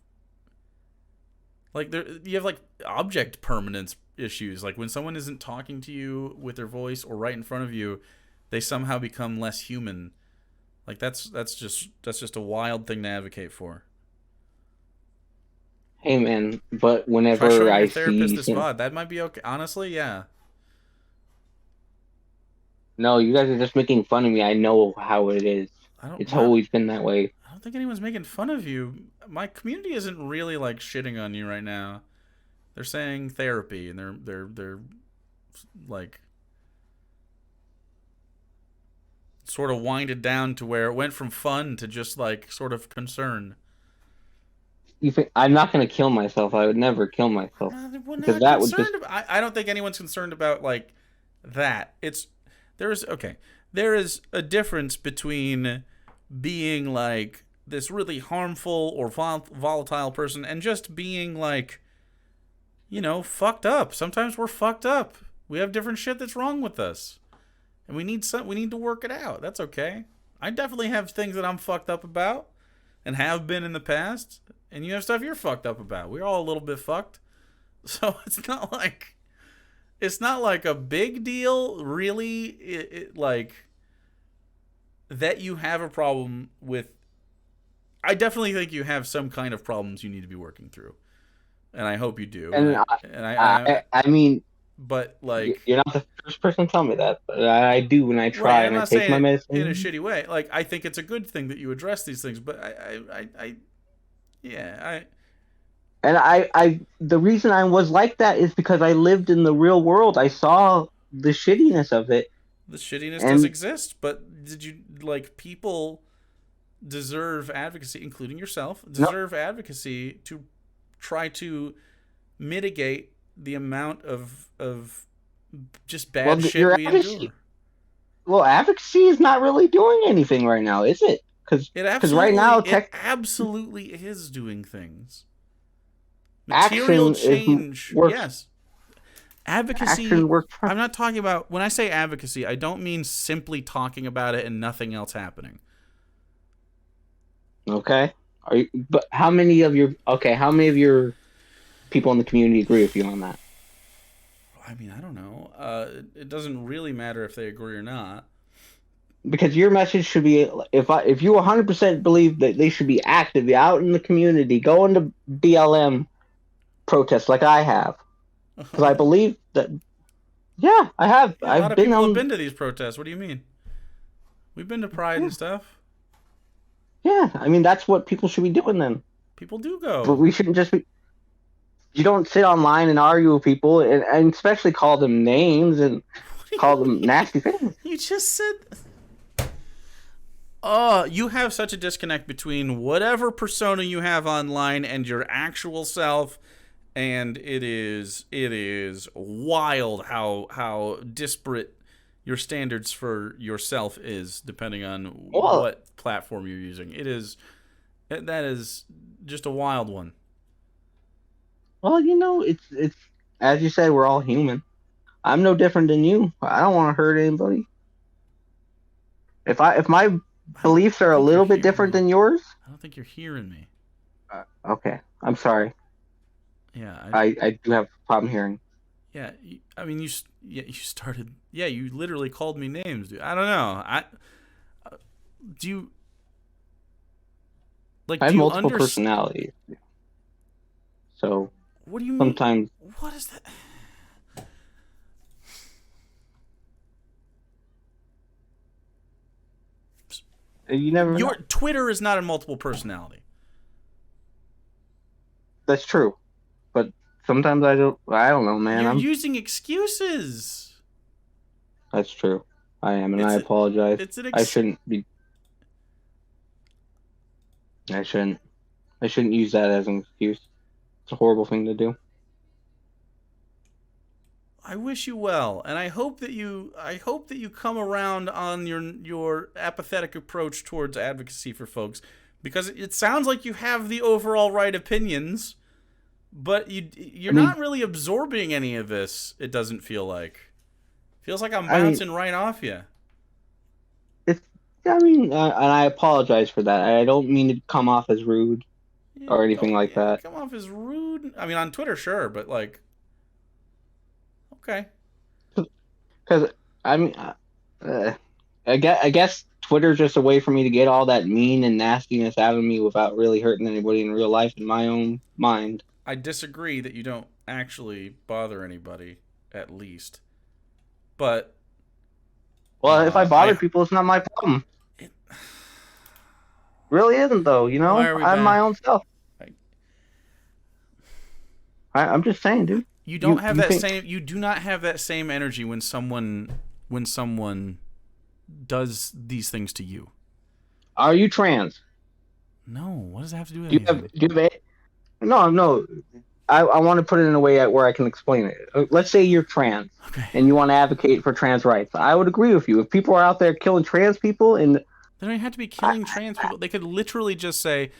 like there you have like object permanence issues. Like when someone isn't talking to you with their voice or right in front of you, they somehow become less human. Like that's just a wild thing to advocate for. Hey man, but Try whenever showing your I therapist see, this VOD. That might be okay. Honestly, yeah. no, you guys are just making fun of me. I know how it is. I don't. It's Wow. always been that way. I don't think anyone's making fun of you. My community isn't really like shitting on you right now. They're saying therapy, and they're like sort of winded down to where it went from fun to just like sort of concern. You think I'm not gonna kill myself? I would never kill myself We're because not that would just. concerned about. I don't think anyone's concerned about like that. It's there is okay. There is a difference between being like this really harmful or volatile person and just being like fucked up. Sometimes we're fucked up. We have different shit that's wrong with us, and we need to work it out. That's okay. I definitely have things that I'm fucked up about, and have been in the past. And you have stuff you're fucked up about. We're all a little bit fucked, so it's not like a big deal, really. Like that you have a problem with. I definitely think you have some kind of problems you need to be working through. and I hope you do. And I mean, but like, you're not the first person to tell me that, but I do when I try right, I'm and I not take saying my it in a medicine. shitty way. Like, I think it's a good thing that you address these things, but yeah, And the reason I was like that is because I lived in the real world. I saw the shittiness of it, the shittiness does and exist. But did you like people deserve advocacy, including yourself, no, deserve advocacy to try to mitigate the amount of just well, bad shit your we advocacy, endure. well, advocacy is not really doing anything right now, is it? Because right now, It absolutely is doing things. Material action is change, works. yes. Advocacy, Action works. I'm not talking about, when I say advocacy, I don't mean simply talking about it and nothing else happening. Okay. Are you? But how many of your How many of your people in the community agree with you on that? I mean, I don't know. It doesn't really matter if they agree or not. Because your message should be if you 100% believe that they should be active out in the community, go into BLM protests like I have. Because I believe that. Yeah, I have. Yeah, a lot I've of been people have on. been to these protests. What do you mean? We've been to Pride Yeah, and stuff. yeah. I mean, that's what people should be doing then. People do But go. we shouldn't just be. You don't sit online and argue with people, and especially call them names and What do call you them mean? nasty things. You just said. Oh, you have such a disconnect between whatever persona you have online and your actual self, and it is wild how disparate your standards for yourself is depending on Well, what platform you're using. That is just a wild one. well, it's as you said, we're all human. I'm no different than you. I don't want to hurt anybody. If my I don't beliefs are a think you're little bit hearing different me. than yours, I don't think you're hearing me. okay, I'm sorry. Yeah, I do have a problem hearing. yeah. I mean, yeah, you started. Yeah, you literally called me names, dude. I don't know. Do you like? I Do have you multiple understand? personalities, so What do you mean? sometimes What is that? you never Your know. Twitter is not a multiple personality. That's true, but sometimes I don't. I don't know, man. You're using excuses. That's true. I am, and I It's a, apologize. it's an I ex. shouldn't be. I shouldn't. I shouldn't use that as an excuse. It's a horrible thing to do. I wish you well, and I hope that you come around on your apathetic approach towards advocacy for folks, because it sounds like you have the overall right opinions, but you're I mean, not really absorbing any of this. It doesn't feel like. Feels like I'm I mean, bouncing right off you. it's. I mean, and I apologize for that. I don't mean to come off as rude or anything like Yeah, that. come off as rude. I mean, on Twitter, sure, but like, okay. Because I mean, I guess Twitter's just a way for me to get all that mean and nastiness out of me without really hurting anybody in real life in my own mind. I disagree that you don't actually bother anybody, at least. But Well, if I bother I people, it's not my problem. it, Really isn't though. why are we I'm my back? own self. Like, I'm just saying, dude. you don't You have you that think same. You do not have that same energy when someone does these things to you. are you trans? No, what does that have to do with Do you have anything? do you have no, no. I want to put it in a way where I can explain it. Let's say you're trans Okay, and you want to advocate for trans rights. I would agree with you. If people are out there killing trans people, and they don't have to be I, killing trans people. They could literally just say,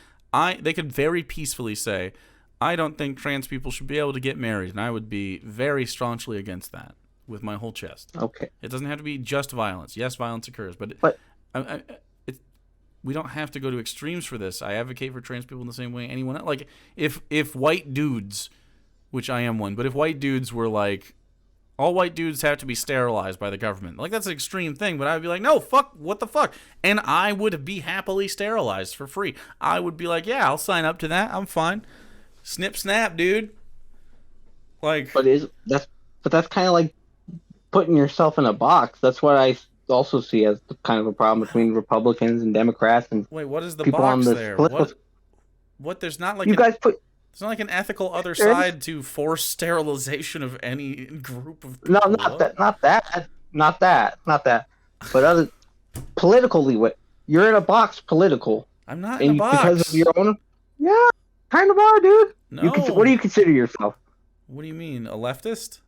They could very peacefully say, I don't think trans people should be able to get married, and I would be very staunchly against that with my whole chest. okay, It doesn't have to be just violence. Yes, violence occurs, but but it, we don't have to go to extremes for this. I advocate for trans people in the same way anyone else. Like, if white dudes, which I am one, but if white dudes were like, all white dudes have to be sterilized by the government, like, that's an extreme thing, but I would be like, no, fuck, what the fuck? And I would be happily sterilized for free. I would be like, yeah, I'll sign up to that. I'm fine. Snip, snap, dude. Like, But that's kind of like putting yourself in a box. That's what I also see as kind of a problem between Republicans and Democrats and wait, what is the people on box this there? political. What? There's not like You an guys put there's not like an ethical other there is side to force sterilization of any group of no, people. not What? that, not that. But other politically, what you're in a box political, I'm not in a and because of box. your own, yeah, kind of are, dude. What do No. you consider yourself? What do you mean, a leftist?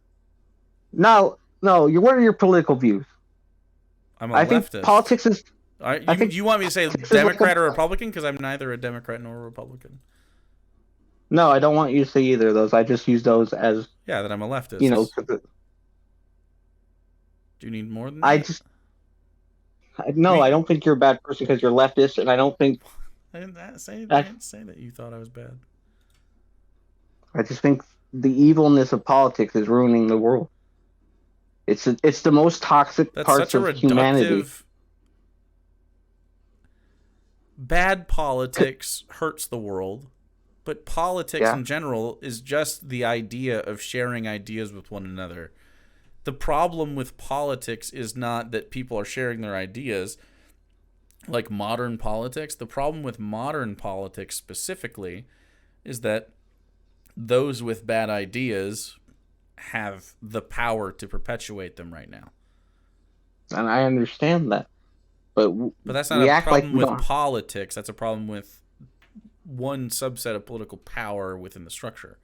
No, what are your political views? I'm a I think leftist. politics is. All right, I think you want me to say politics is like a. Democrat or Republican? Because I'm neither a Democrat nor a Republican. No, I don't want you to say either of those. I just use those as Yeah, that I'm a you know. leftist. Do you need more than I that? just no, I don't think you're a bad person because you're leftist, and I don't think. I didn't say that you thought I was bad. I just think the evilness of politics is ruining the world. It's the most toxic That's parts such a of humanity. reductive. Bad politics hurts the world, but politics Yeah, in general is just the idea of sharing ideas with one another. The problem with politics is not that people are sharing their ideas, like modern politics. The problem with modern politics specifically is that those with bad ideas have the power to perpetuate them right now. and I understand that, but But that's not we a act like problem we with don't. politics. That's a problem with one subset of political power within the structure.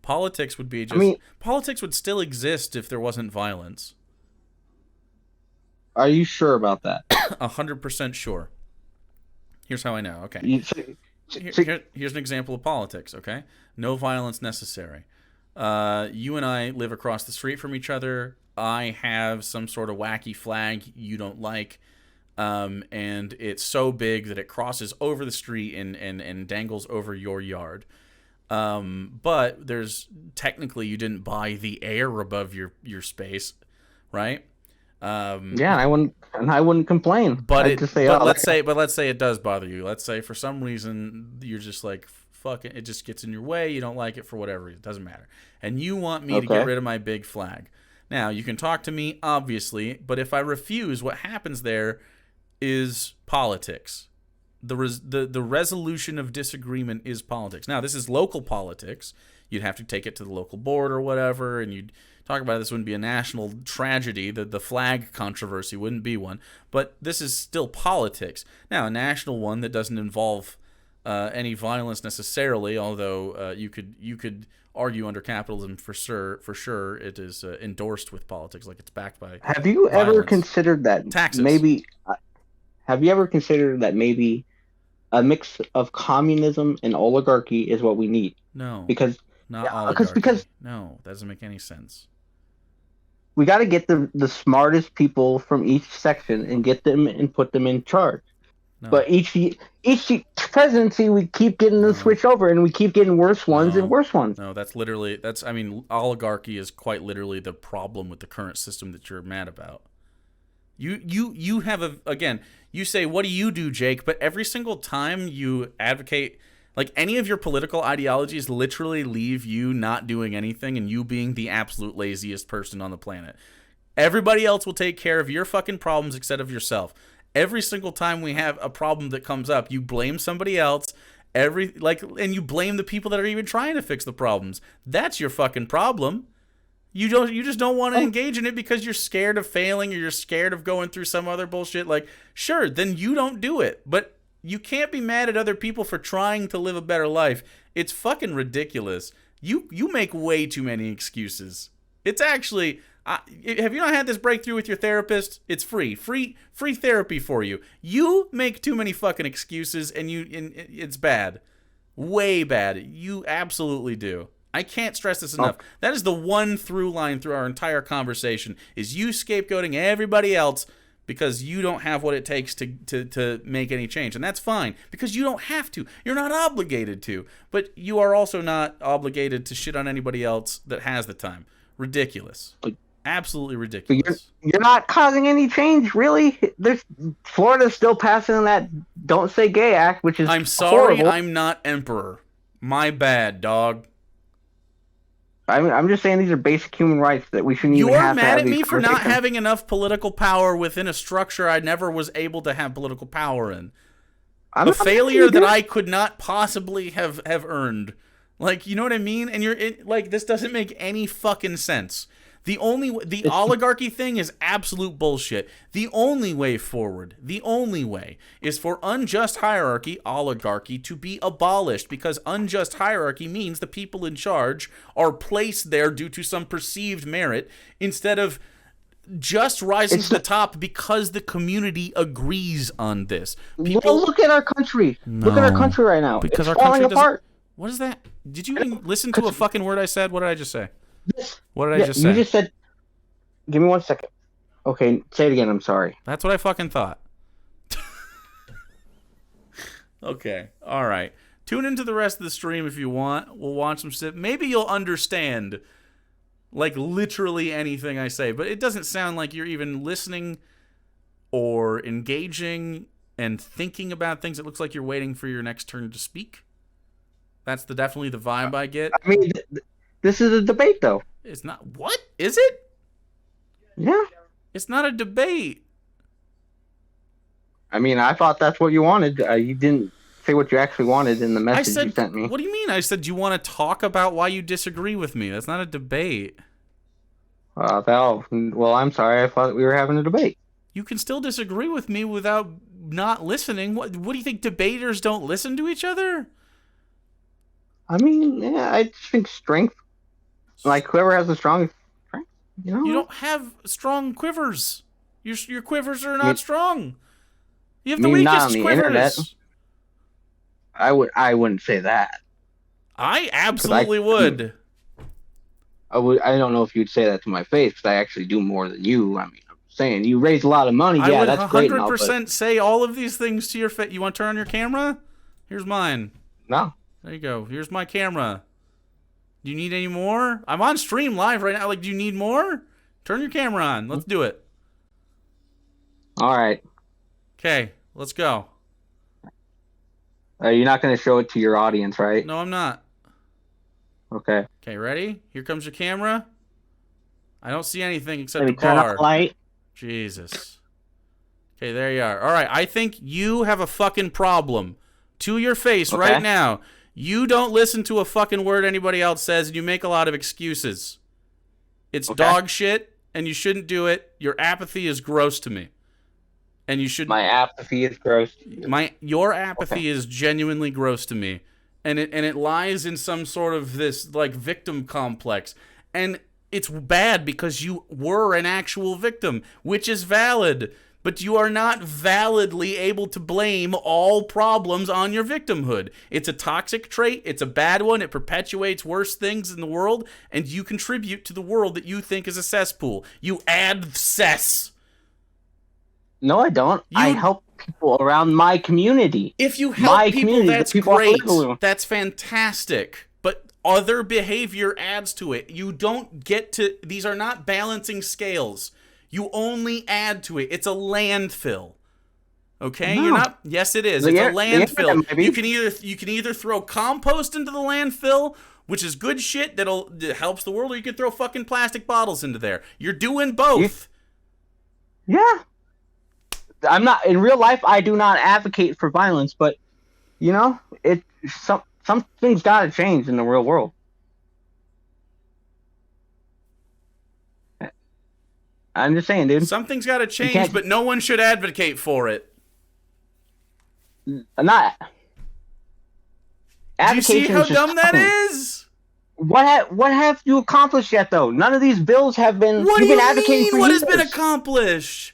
Politics would be I mean, politics would still exist if there wasn't violence. are you sure about that? 100% sure. Here's how I know. Okay. You, so- Here's an example of politics, okay? No violence necessary. You and I live across the street from each other. I have some sort of wacky flag you don't like, and it's so big that it crosses over the street and dangles over your yard. But there's technically you didn't buy the air above your space, right? yeah, I wouldn't complain. But I'd just say, but oh, let's say it does bother you. Let's say for some reason you're just like fuck it, it just gets in your way. You don't like it for whatever reason. It doesn't matter. And you want me to get okay. rid of my big flag. Now you can talk to me, obviously, but if I refuse, what happens there is politics. The resolution of disagreement is politics. Now this is local politics. You'd have to take it to the local board or whatever, and you'd talk about it. This wouldn't be a national tragedy. The flag controversy wouldn't be one, but this is still politics. Now a national one that doesn't involve any violence necessarily, although you could argue under capitalism for sure it is endorsed with politics, like it's backed by Have you ever violence. considered that Taxes. maybe? Have you ever considered that maybe a mix of communism and oligarchy is what we need? No, Because not yeah, oligarchy. No, that doesn't make any sense. we got to get the smartest people from each section and get them and put them in charge. No. But each presidency, we keep getting the No. switch over, and we keep getting worse ones and No. worse ones. No, I mean, oligarchy is quite literally the problem with the current system that you're mad about. You have again, you say, what do you do, Jake? But every single time you advocate, like any of your political ideologies literally leave you not doing anything and you being the absolute laziest person on the planet. Everybody else will take care of your fucking problems except of yourself. Every single time we have a problem that comes up, you blame somebody else. And you blame the people that are even trying to fix the problems. That's your fucking problem. You just don't want to engage in it because you're scared of failing or you're scared of going through some other bullshit. Like, sure, then you don't do it. But you can't be mad at other people for trying to live a better life. It's fucking ridiculous. You make way too many excuses. It's actually have you not had this breakthrough with your therapist? It's free therapy for you. You make too many fucking excuses and it's bad. Way bad. You absolutely do. I can't stress this enough. That is the one through line through our entire conversation is you scapegoating everybody else because you don't have what it takes to make any change. And that's fine because you don't have to. You're not obligated to. But you are also not obligated to shit on anybody else that has the time. Ridiculous. Absolutely ridiculous. You're not causing any change, really. Florida's still passing that "Don't Say Gay" act, which is I'm sorry, horrible. I'm not emperor. My bad, dog. I'm just saying these are basic human rights that we shouldn't even You're have to mad have at these me for not conversations. having enough political power within a structure I never was able to have political power in. I'm A not mad at you, failure that dude. I could not possibly have earned. Like, you know what I mean? And like, this doesn't make any fucking sense. The It's oligarchy thing is absolute bullshit. The only way forward, the only way, is for unjust hierarchy, oligarchy, to be abolished, because unjust hierarchy means the people in charge are placed there due to some perceived merit instead of just rising to it's the top because the community agrees on this. well, People, look at our country. Look at our no, country right now. because It's our falling country doesn't. apart. What is that? Did you even listen to a fucking word I said? What did I just say? This, What did I yeah, just you say? just said. Give me 1 second. Okay, say it again. I'm sorry. That's what I fucking thought. Okay, all right. Tune into the rest of the stream if you want. We'll watch some shit. Maybe you'll understand, like, literally anything I say. But it doesn't sound like you're even listening or engaging and thinking about things. It looks like you're waiting for your next turn to speak. That's definitely the vibe I get. I mean, this is a debate, though. It's not. What? Is it? Yeah. It's not a debate. I mean, I thought that's what you wanted. You didn't say what you actually wanted in the I message said, you sent me. what do you mean? I said, do you want to talk about why you disagree with me? That's not a debate. Well, I'm sorry. I thought we were having a debate. You can still disagree with me without not listening. What do you think, debaters don't listen to each other? I mean, yeah, I just think strength. Like, whoever has the strongest strength, you know? You don't have strong quivers. Your quivers are I not mean, strong. You have I the mean, not weakest on the quivers. internet. I wouldn't say that. I absolutely would. I don't know if you'd say that to my face, because I actually do more than you. I mean, I'm saying you raise a lot of money. I Yeah, would that's great and all, but 100% say all of these things to your face. You want to turn on your camera? Here's mine. no. There you go. Here's my camera. Do you need any more? I'm on stream live right now. Like, do you need more? Turn your camera on. Let's do it. All right. Okay, let's go. You're not going to show it to your audience, right? No, I'm not. Okay. Okay, ready? Here comes your camera. I don't see anything except Let a me turn bar. on the light. Jesus. Okay, there you are. All right, I think you have a fucking problem. To your face right now. You don't listen to a fucking word anybody else says, and you make a lot of excuses. It's dog shit, and you shouldn't do it. Your apathy is gross to me. And you should. My apathy is gross. Your apathy is genuinely gross to me. And it lies in some sort of this, like, victim complex. And it's bad because you were an actual victim, which is valid. But you are not validly able to blame all problems on your victimhood. It's a toxic trait. It's a bad one. It perpetuates worse things in the world. And you contribute to the world that you think is a cesspool. You add cess. No, I don't. I help people around my community. If you help people, that's great. People. That's fantastic. But other behavior adds to it. You don't get to... These are not balancing scales. You only add to it. It's a landfill. Okay? No. You're not... Yes, it is. It's a landfill. You can either throw compost into the landfill, which is good shit that helps the world, or you can throw fucking plastic bottles into there. You're doing both. Yeah. I'm not... In real life, I do not advocate for violence, but, you know, some things gotta change in the real world. I'm just saying, dude. Something's got to change, but no one should advocate for it. Not. Do you see how dumb that is? What have you accomplished yet, though? None of these bills have been. What do you advocating mean? for What years. has been accomplished?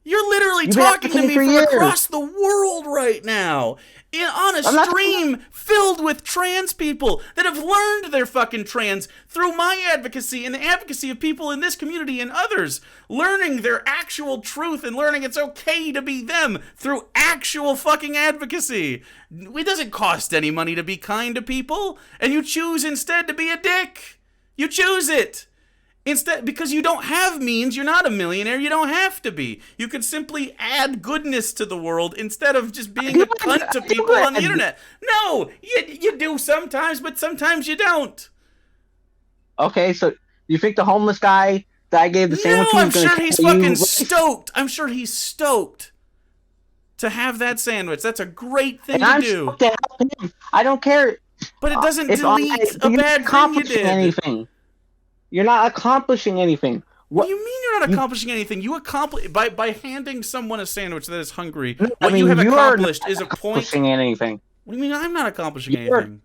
You're literally talking to me from across the world right now. On a stream filled with trans people that have learned they're fucking trans through my advocacy and the advocacy of people in this community and others. Learning their actual truth and learning it's okay to be them through actual fucking advocacy. It doesn't cost any money to be kind to people, and you choose instead to be a dick. You choose it. Instead, because you don't have means, you're not a millionaire, you don't have to be. You could simply add goodness to the world instead of just being a cunt to people on the internet. No, you do sometimes, but sometimes you don't. Okay, so you think the homeless guy that I gave the sandwich No, to I'm is going sure to he's tell fucking you? stoked. I'm sure he's stoked to have that sandwich. That's a great thing And to I'm do. stoked to help him. I don't care But it doesn't if I. delete But a you're not bad thing you accomplishing did. anything. You're not accomplishing anything. What do What you mean you're not you? accomplishing anything? You accomplish by handing someone a sandwich that is hungry. I What you mean, have you are not accomplished is a point. accomplishing anything. What do you mean I'm not accomplishing You're. anything?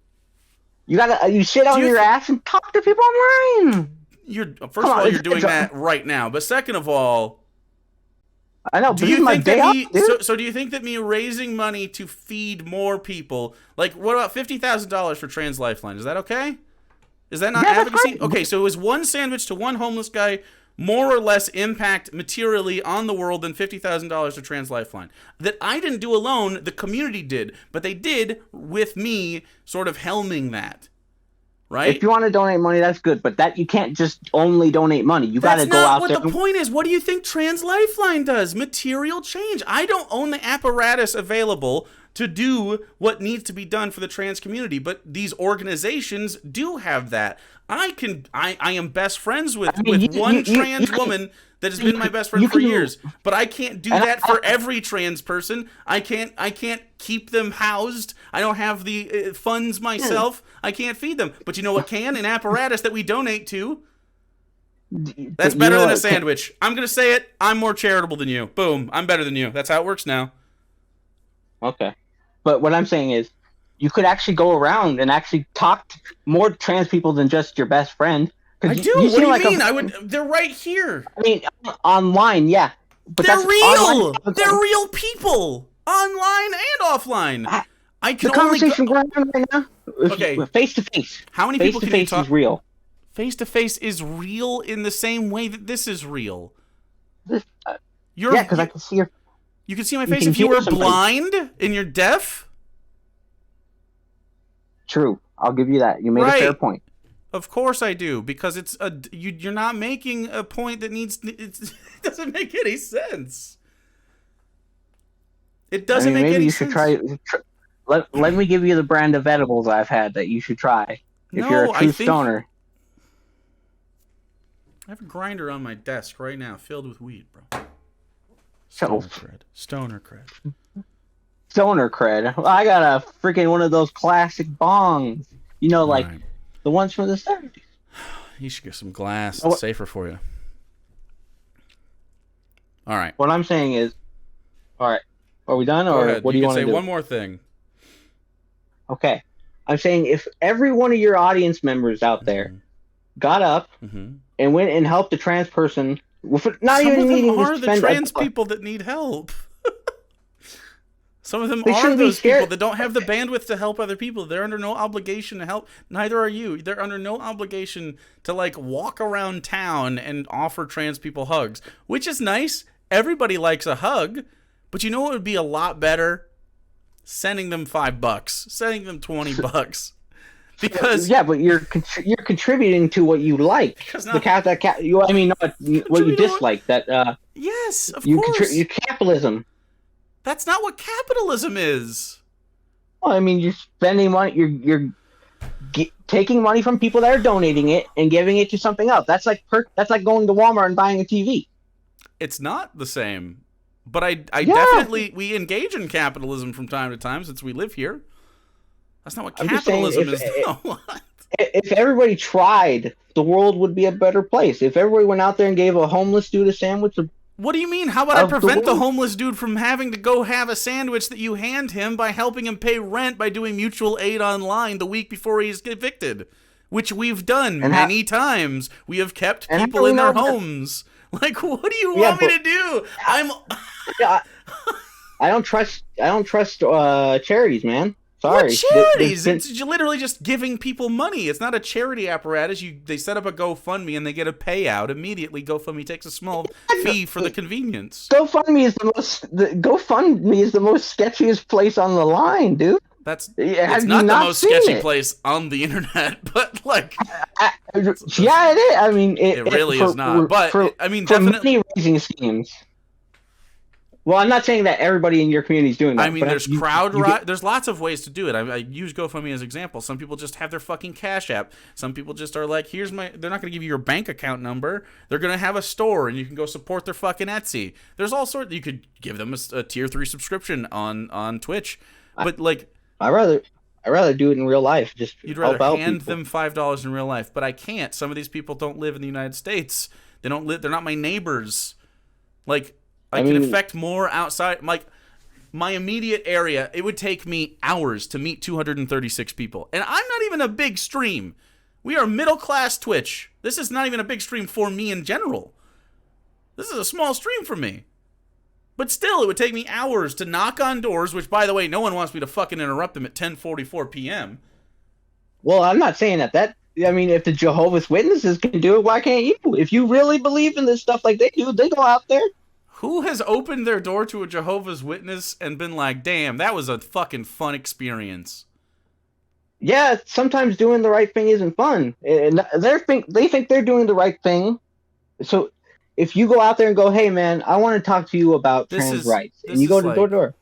You gotta. You sit Do on you your ass and talk to people online. you're Come first of on, all you're doing that right now, but second of all, I know. do But this is you my think that day off, me dude. so do you think that me raising money to feed more people, like what about $50,000 for Trans Lifeline? Is that okay? Is that not Yeah, that's advocacy? right. Okay, so it was one sandwich to one homeless guy more or less impact materially on the world than $50,000 to Trans Lifeline. That I didn't do alone, the community did, but they did with me sort of helming that. If Right? you want to donate money, that's good. But that you can't just only donate money. You got That's to go not out what there. the point is. What do you think Trans Lifeline does? Material change. I don't own the apparatus available to do what needs to be done for the trans community, but these organizations do have that. I am best friends with, I mean, one you trans can, woman that has been my best friend you for can, years, but I can't do and that for every trans person. I can't keep them housed. I don't have the funds myself. I can't feed them. But you know what can? An apparatus that we donate to. That's you better know than a what, sandwich. I'm going to say it. I'm more charitable than you. Boom. I'm better than you. That's how it works now. okay. But what I'm saying is, you could actually go around and actually talk to more trans people than just your best friend. I Because do. you What do seem you like mean? a. I would. They're right here. I mean, online, yeah. But They're that's online. real. They're real people, online and offline. I The can only go. conversation going on right now, Okay. face to face. How many Face people to can you face talk? is real. Face to face is real in the same way that this is real. This, You're, yeah, because I can see your. you can see my you face can if you hear were somebody. blind and you're deaf. True, I'll give you that. You made a fair Right. point. Of course I do, because it's a you're not making a point that needs it doesn't make any sense. It doesn't make maybe any you sense. should try. Let me give you the brand of edibles I've had that you should try if you're a true stoner. I have a grinder on my desk right now filled with weed, bro. So- Stoner cred. Stoner cred. Stoner cred. I got a freaking one of those classic bongs. You know, like Alright. the ones from the 70s. You should get some glass. Oh, It's safer for you. All right. What I'm saying is, all right, are we done, Go or ahead. what do you can want say to do? one more thing. Okay, I'm saying if every one of your audience members out there got up Mm-hmm. and went and helped a trans person, not Some even of needing them to are the spend trans a, people that need help. Some of them They are shouldn't be those scared. people that don't have the bandwidth to help other people. They're under no obligation to help. Neither are you. They're under no obligation to like walk around town and offer trans people hugs, which is nice. Everybody likes a hug, but you know what would be a lot better? Sending them $5, sending them $20, because yeah, but you're contributing to what you like. Because The cat that cat. You, I mean, not what you Contributing to what- dislike. That yes, of you course. contribute capitalism. That's not what capitalism is. Well, I mean, you're spending money. You're taking money from people that are donating it and giving it to something else. That's like that's like going to Walmart and buying a TV. It's not the same. But I Yeah. definitely, we engage in capitalism from time to time since we live here. That's not what I'm just saying, capitalism is, though. If everybody tried, the world would be a better place. If everybody went out there and gave a homeless dude a sandwich, What do you mean? How about I Of the prevent the world. homeless dude from having to go have a sandwich that you hand him by helping him pay rent by doing mutual aid online the week before he's evicted? Which we've done And many times. We have kept And how people do we in their know that- homes. Like, what do you Yeah, want me but- to do? I'm... yeah, I don't trust. I don't trust charities, man. Sorry. What charities? There's It's literally just giving people money. It's not a charity apparatus. They set up a GoFundMe and they get a payout immediately. GoFundMe takes a small fee for the convenience. GoFundMe is GoFundMe is the most sketchiest place on the line, dude. That's Have it's you not the not most seen sketchy it? place on the internet, but like Yeah, it is. I mean, it really is not. But for, I mean, for definitely. money raising schemes. Well, I'm not saying that everybody in your community is doing that. I mean, but there's there's lots of ways to do it. I use GoFundMe as an example. Some people just have their fucking Cash App. Some people just are like, here's my. They're not going to give you your bank account number. They're going to have a store, and you can go support their fucking Etsy. There's all sorts. You could give them a tier 3 subscription on Twitch, but like, I rather do it in real life. Just you'd help rather out hand people. them $5 in real life, but I can't. Some of these people don't live in the United States. They don't live. They're not my neighbors. Like, I can affect more outside. Like, my immediate area, it would take me hours to meet 236 people. And I'm not even a big stream. We are middle class Twitch. This is not even a big stream for me in general. This is a small stream for me. But still, it would take me hours to knock on doors, which, by the way, no one wants me to fucking interrupt them at 10:44 p.m. Well, I'm not saying that. I mean, if the Jehovah's Witnesses can do it, why can't you? If you really believe in this stuff like they do, they go out there. Who has opened their door to a Jehovah's Witness and been like, damn, that was a fucking fun experience? Yeah, sometimes doing the right thing isn't fun. And they think they're doing the right thing. So if you go out there and go, hey, man, I want to talk to you about trans rights, and you go to door to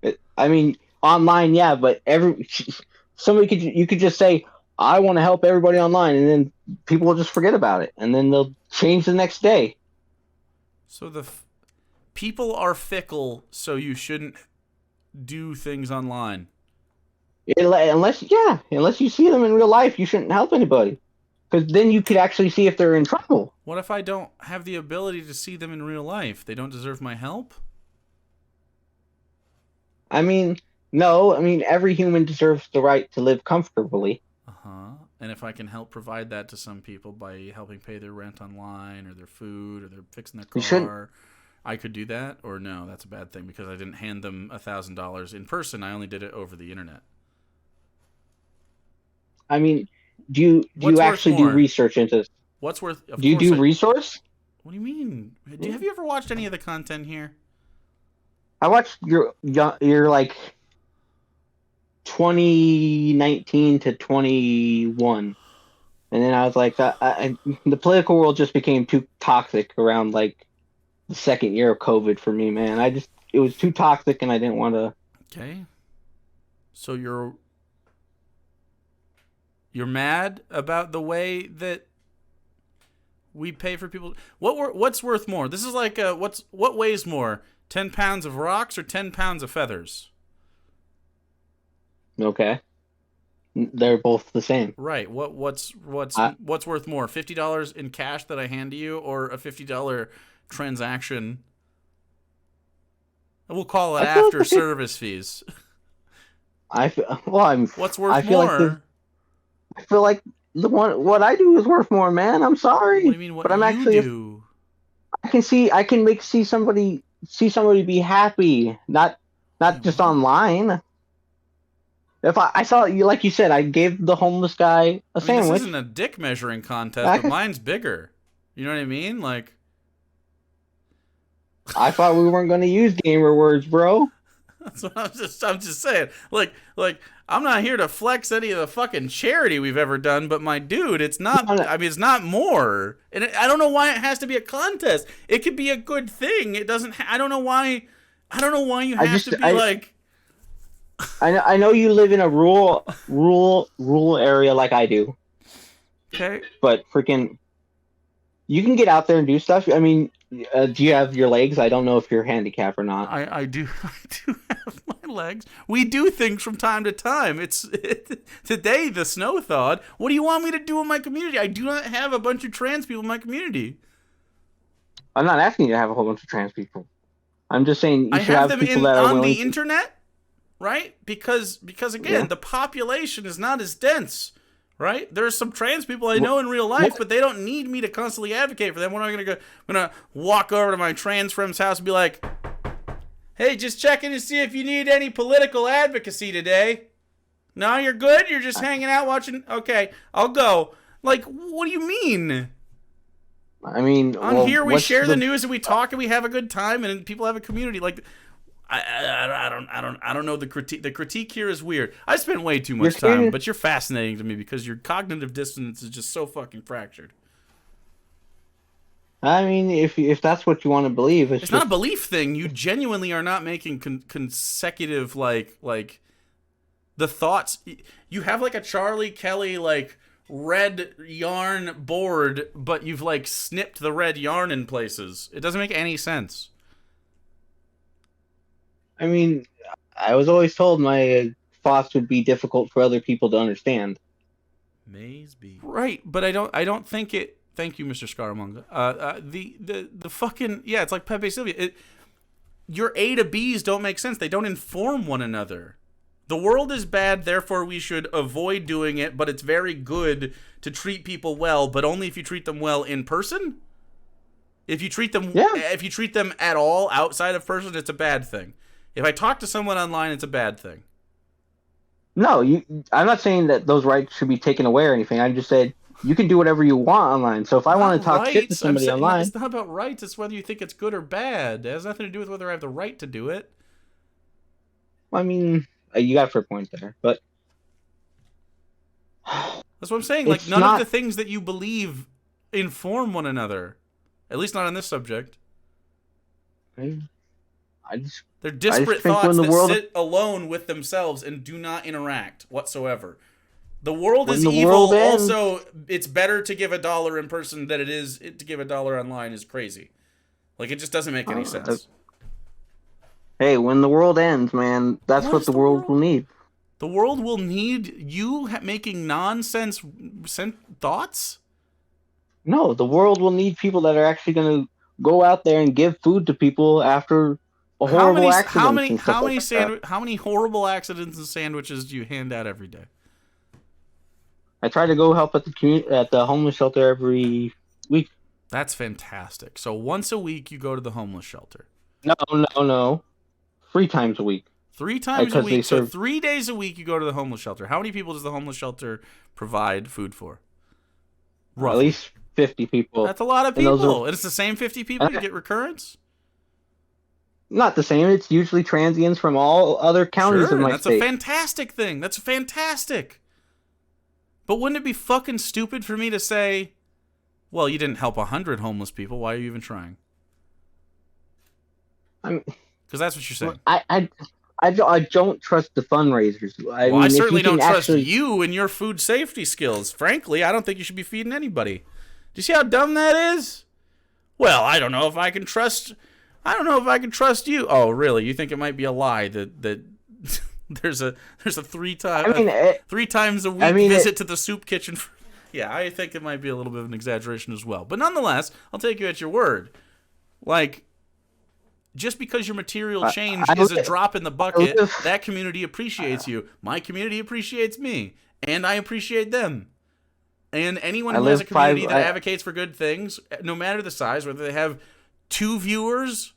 door. I mean, online, yeah, but you could just say, I want to help everybody online, and then people will just forget about it, and then they'll change the next day. So people are fickle, so you shouldn't do things online. Unless you see them in real life, you shouldn't help anybody, because then you could actually see if they're in trouble. What if I don't have the ability to see them in real life? They don't deserve my help? I mean, no. I mean, every human deserves the right to live comfortably. And if I can help provide that to some people by helping pay their rent online, or their food, or they're fixing their car, I could do that? Or no, that's a bad thing because I didn't hand them $1,000 in person. I only did it over the internet. I mean, do you actually do research into this? What's worth? Do you do resource? What do you mean? Have you ever watched any of the content here? I watched your like 2019 to 21, and then I was like, the political world just became too toxic around like the second year of COVID for me, man. It was too toxic, and I didn't want to. Okay, so you're mad about the way that we pay for people. What's worth more? This is like what weighs more? 10 pounds of rocks or 10 pounds of feathers? Okay. They're both the same. Right. What's worth more? $50 in cash that I hand to you, or a $50 transaction? We'll call it after service fees. What's worth more? I feel like what I do is worth more, man. I'm sorry. What do you mean? But I'm actually do? I can see somebody be happy, not just online. If I saw you, like you said, I gave the homeless guy a sandwich. This isn't a dick measuring contest, but mine's bigger. You know what I mean? Like, I thought we weren't going to use gamer words, bro. That's what I'm just saying. Like I'm not here to flex any of the fucking charity we've ever done, but my dude, it's not. I mean, it's not more. And I don't know why it has to be a contest. It could be a good thing. It doesn't. I don't know why. You have to be like. I know you live in a rural area like I do. Okay. But freaking, you can get out there and do stuff. I mean, do you have your legs? I don't know if you're handicapped or not. I do have my legs. We do things from time to time. Today the snow thawed. What do you want me to do in my community? I do not have a bunch of trans people in my community. I'm not asking you to have a whole bunch of trans people. I'm just saying you should have them people that are on the internet. Right? Because again, the population is not as dense, right? There are some trans people I know in real life, but they don't need me to constantly advocate for them. When am I going to go? I'm going to walk over to my trans friend's house and be like, hey, just checking to see if you need any political advocacy today. No, you're good? You're just hanging out watching? Okay, I'll go. Like, what do you mean? I mean, here we share the news and we talk and we have a good time and people have a community. Like, I don't know the critique. The critique here is weird. I spent way too much time, but you're fascinating to me because your cognitive dissonance is just so fucking fractured. I mean, if that's what you want to believe, It's not a belief thing. You genuinely are not making consecutive like the thoughts. You have like a Charlie Kelly like red yarn board, but you've like snipped the red yarn in places. It doesn't make any sense. I mean, I was always told my thoughts would be difficult for other people to understand. Maizelbub. Right, but I don't think it. Thank you, Mr. Scaramanga. The fucking yeah, it's like Pepe Sylvia. Your A to B's don't make sense. They don't inform one another. The world is bad, therefore we should avoid doing it. But it's very good to treat people well, but only if you treat them well in person. If you treat them at all outside of person, it's a bad thing. If I talk to someone online, it's a bad thing. No, I'm not saying that those rights should be taken away or anything. I just said you can do whatever you want online. So if I want to talk shit to somebody online, it's not about rights. It's whether you think it's good or bad. It has nothing to do with whether I have the right to do it. I mean, you got a fair point there, but that's what I'm saying. Like none of the things that you believe inform one another. At least not on this subject. They're disparate thoughts that sit alone with themselves and do not interact whatsoever. The world is evil. Also, it's better to give $1 in person than it is to give $1 online is crazy. Like, it just doesn't make any sense. Hey, when the world ends, man, that's what the world will need. The world will need you making nonsense thoughts? No, the world will need people that are actually going to go out there and give food to people after a horrible accident. How many horrible accidents and sandwiches do you hand out every day? I try to go help at the homeless shelter every week. That's fantastic. So once a week you go to the homeless shelter. No. 3 times a week. 3 times a week. So 3 days a week you go to the homeless shelter. How many people does the homeless shelter provide food for? Roughly. At least 50 people. That's a lot of people. And it's the same 50 people you get recurrence? Not the same. It's usually transients from all other counties in my state. That's a fantastic thing. That's fantastic. But wouldn't it be fucking stupid for me to say, well, you didn't help 100 homeless people. Why are you even trying? Because that's what you're saying. I don't trust the fundraisers. I certainly don't trust you and your food safety skills. Frankly, I don't think you should be feeding anybody. Do you see how dumb that is? Well, I don't know if I can trust you. Oh, really? You think it might be a lie that there's a 3 times a week visit to the soup kitchen? Yeah, I think it might be a little bit of an exaggeration as well. But nonetheless, I'll take you at your word. Like, just because your material change is a drop in the bucket, that community appreciates you. My community appreciates me, and I appreciate them. And anyone who has a community that advocates for good things, no matter the size, whether they have 2 viewers,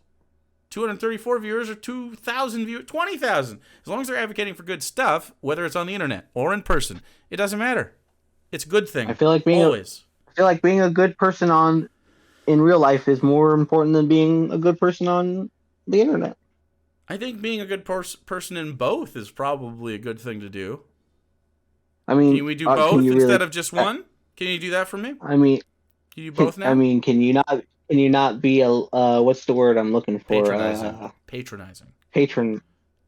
234 viewers, or 2,000 viewers, 20,000, as long as they're advocating for good stuff, whether it's on the internet or in person, it doesn't matter. It's a good thing. I feel like being a good person in real life is more important than being a good person on the internet. I think being a good person in both is probably a good thing to do. I mean, can we do both instead of just one? Can you do that for me? I mean, can you do both now? I mean, can you not be a what's the word I'm looking for? Patronizing. Patron.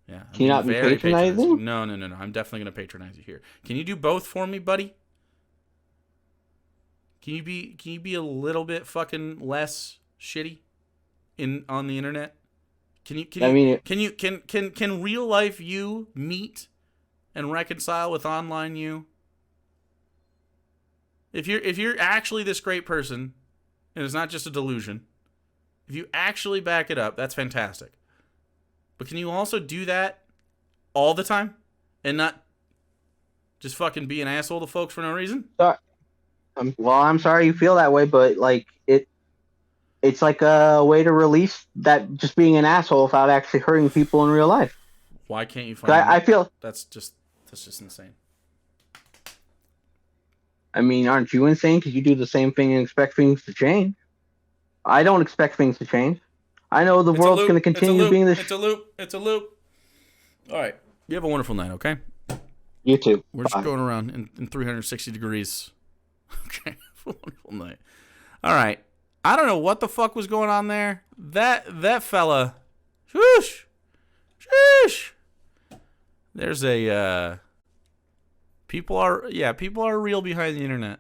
Yeah. Can you not be patronizing? No. I'm definitely gonna patronize you here. Can you do both for me, buddy? Can you be a little bit fucking less shitty on the internet? Can real life you meet and reconcile with online you? If you're actually this great person, and it's not just a delusion, if you actually back it up, that's fantastic. But can you also do that all the time and not just fucking be an asshole to folks for no reason? Well, I'm sorry you feel that way, but like it's like a way to release that just being an asshole without actually hurting people in real life. Why can't you find? I feel that's just insane. I mean, aren't you insane? Because you do the same thing and expect things to change. I don't expect things to change. I know the world's going to continue being this. It's a loop. All right. You have a wonderful night, okay? You too. We're just going around in 360 degrees. Okay. Have a wonderful night. All right. I don't know what the fuck was going on there. That fella. Shoosh. Sheesh. There's a people are real behind the internet.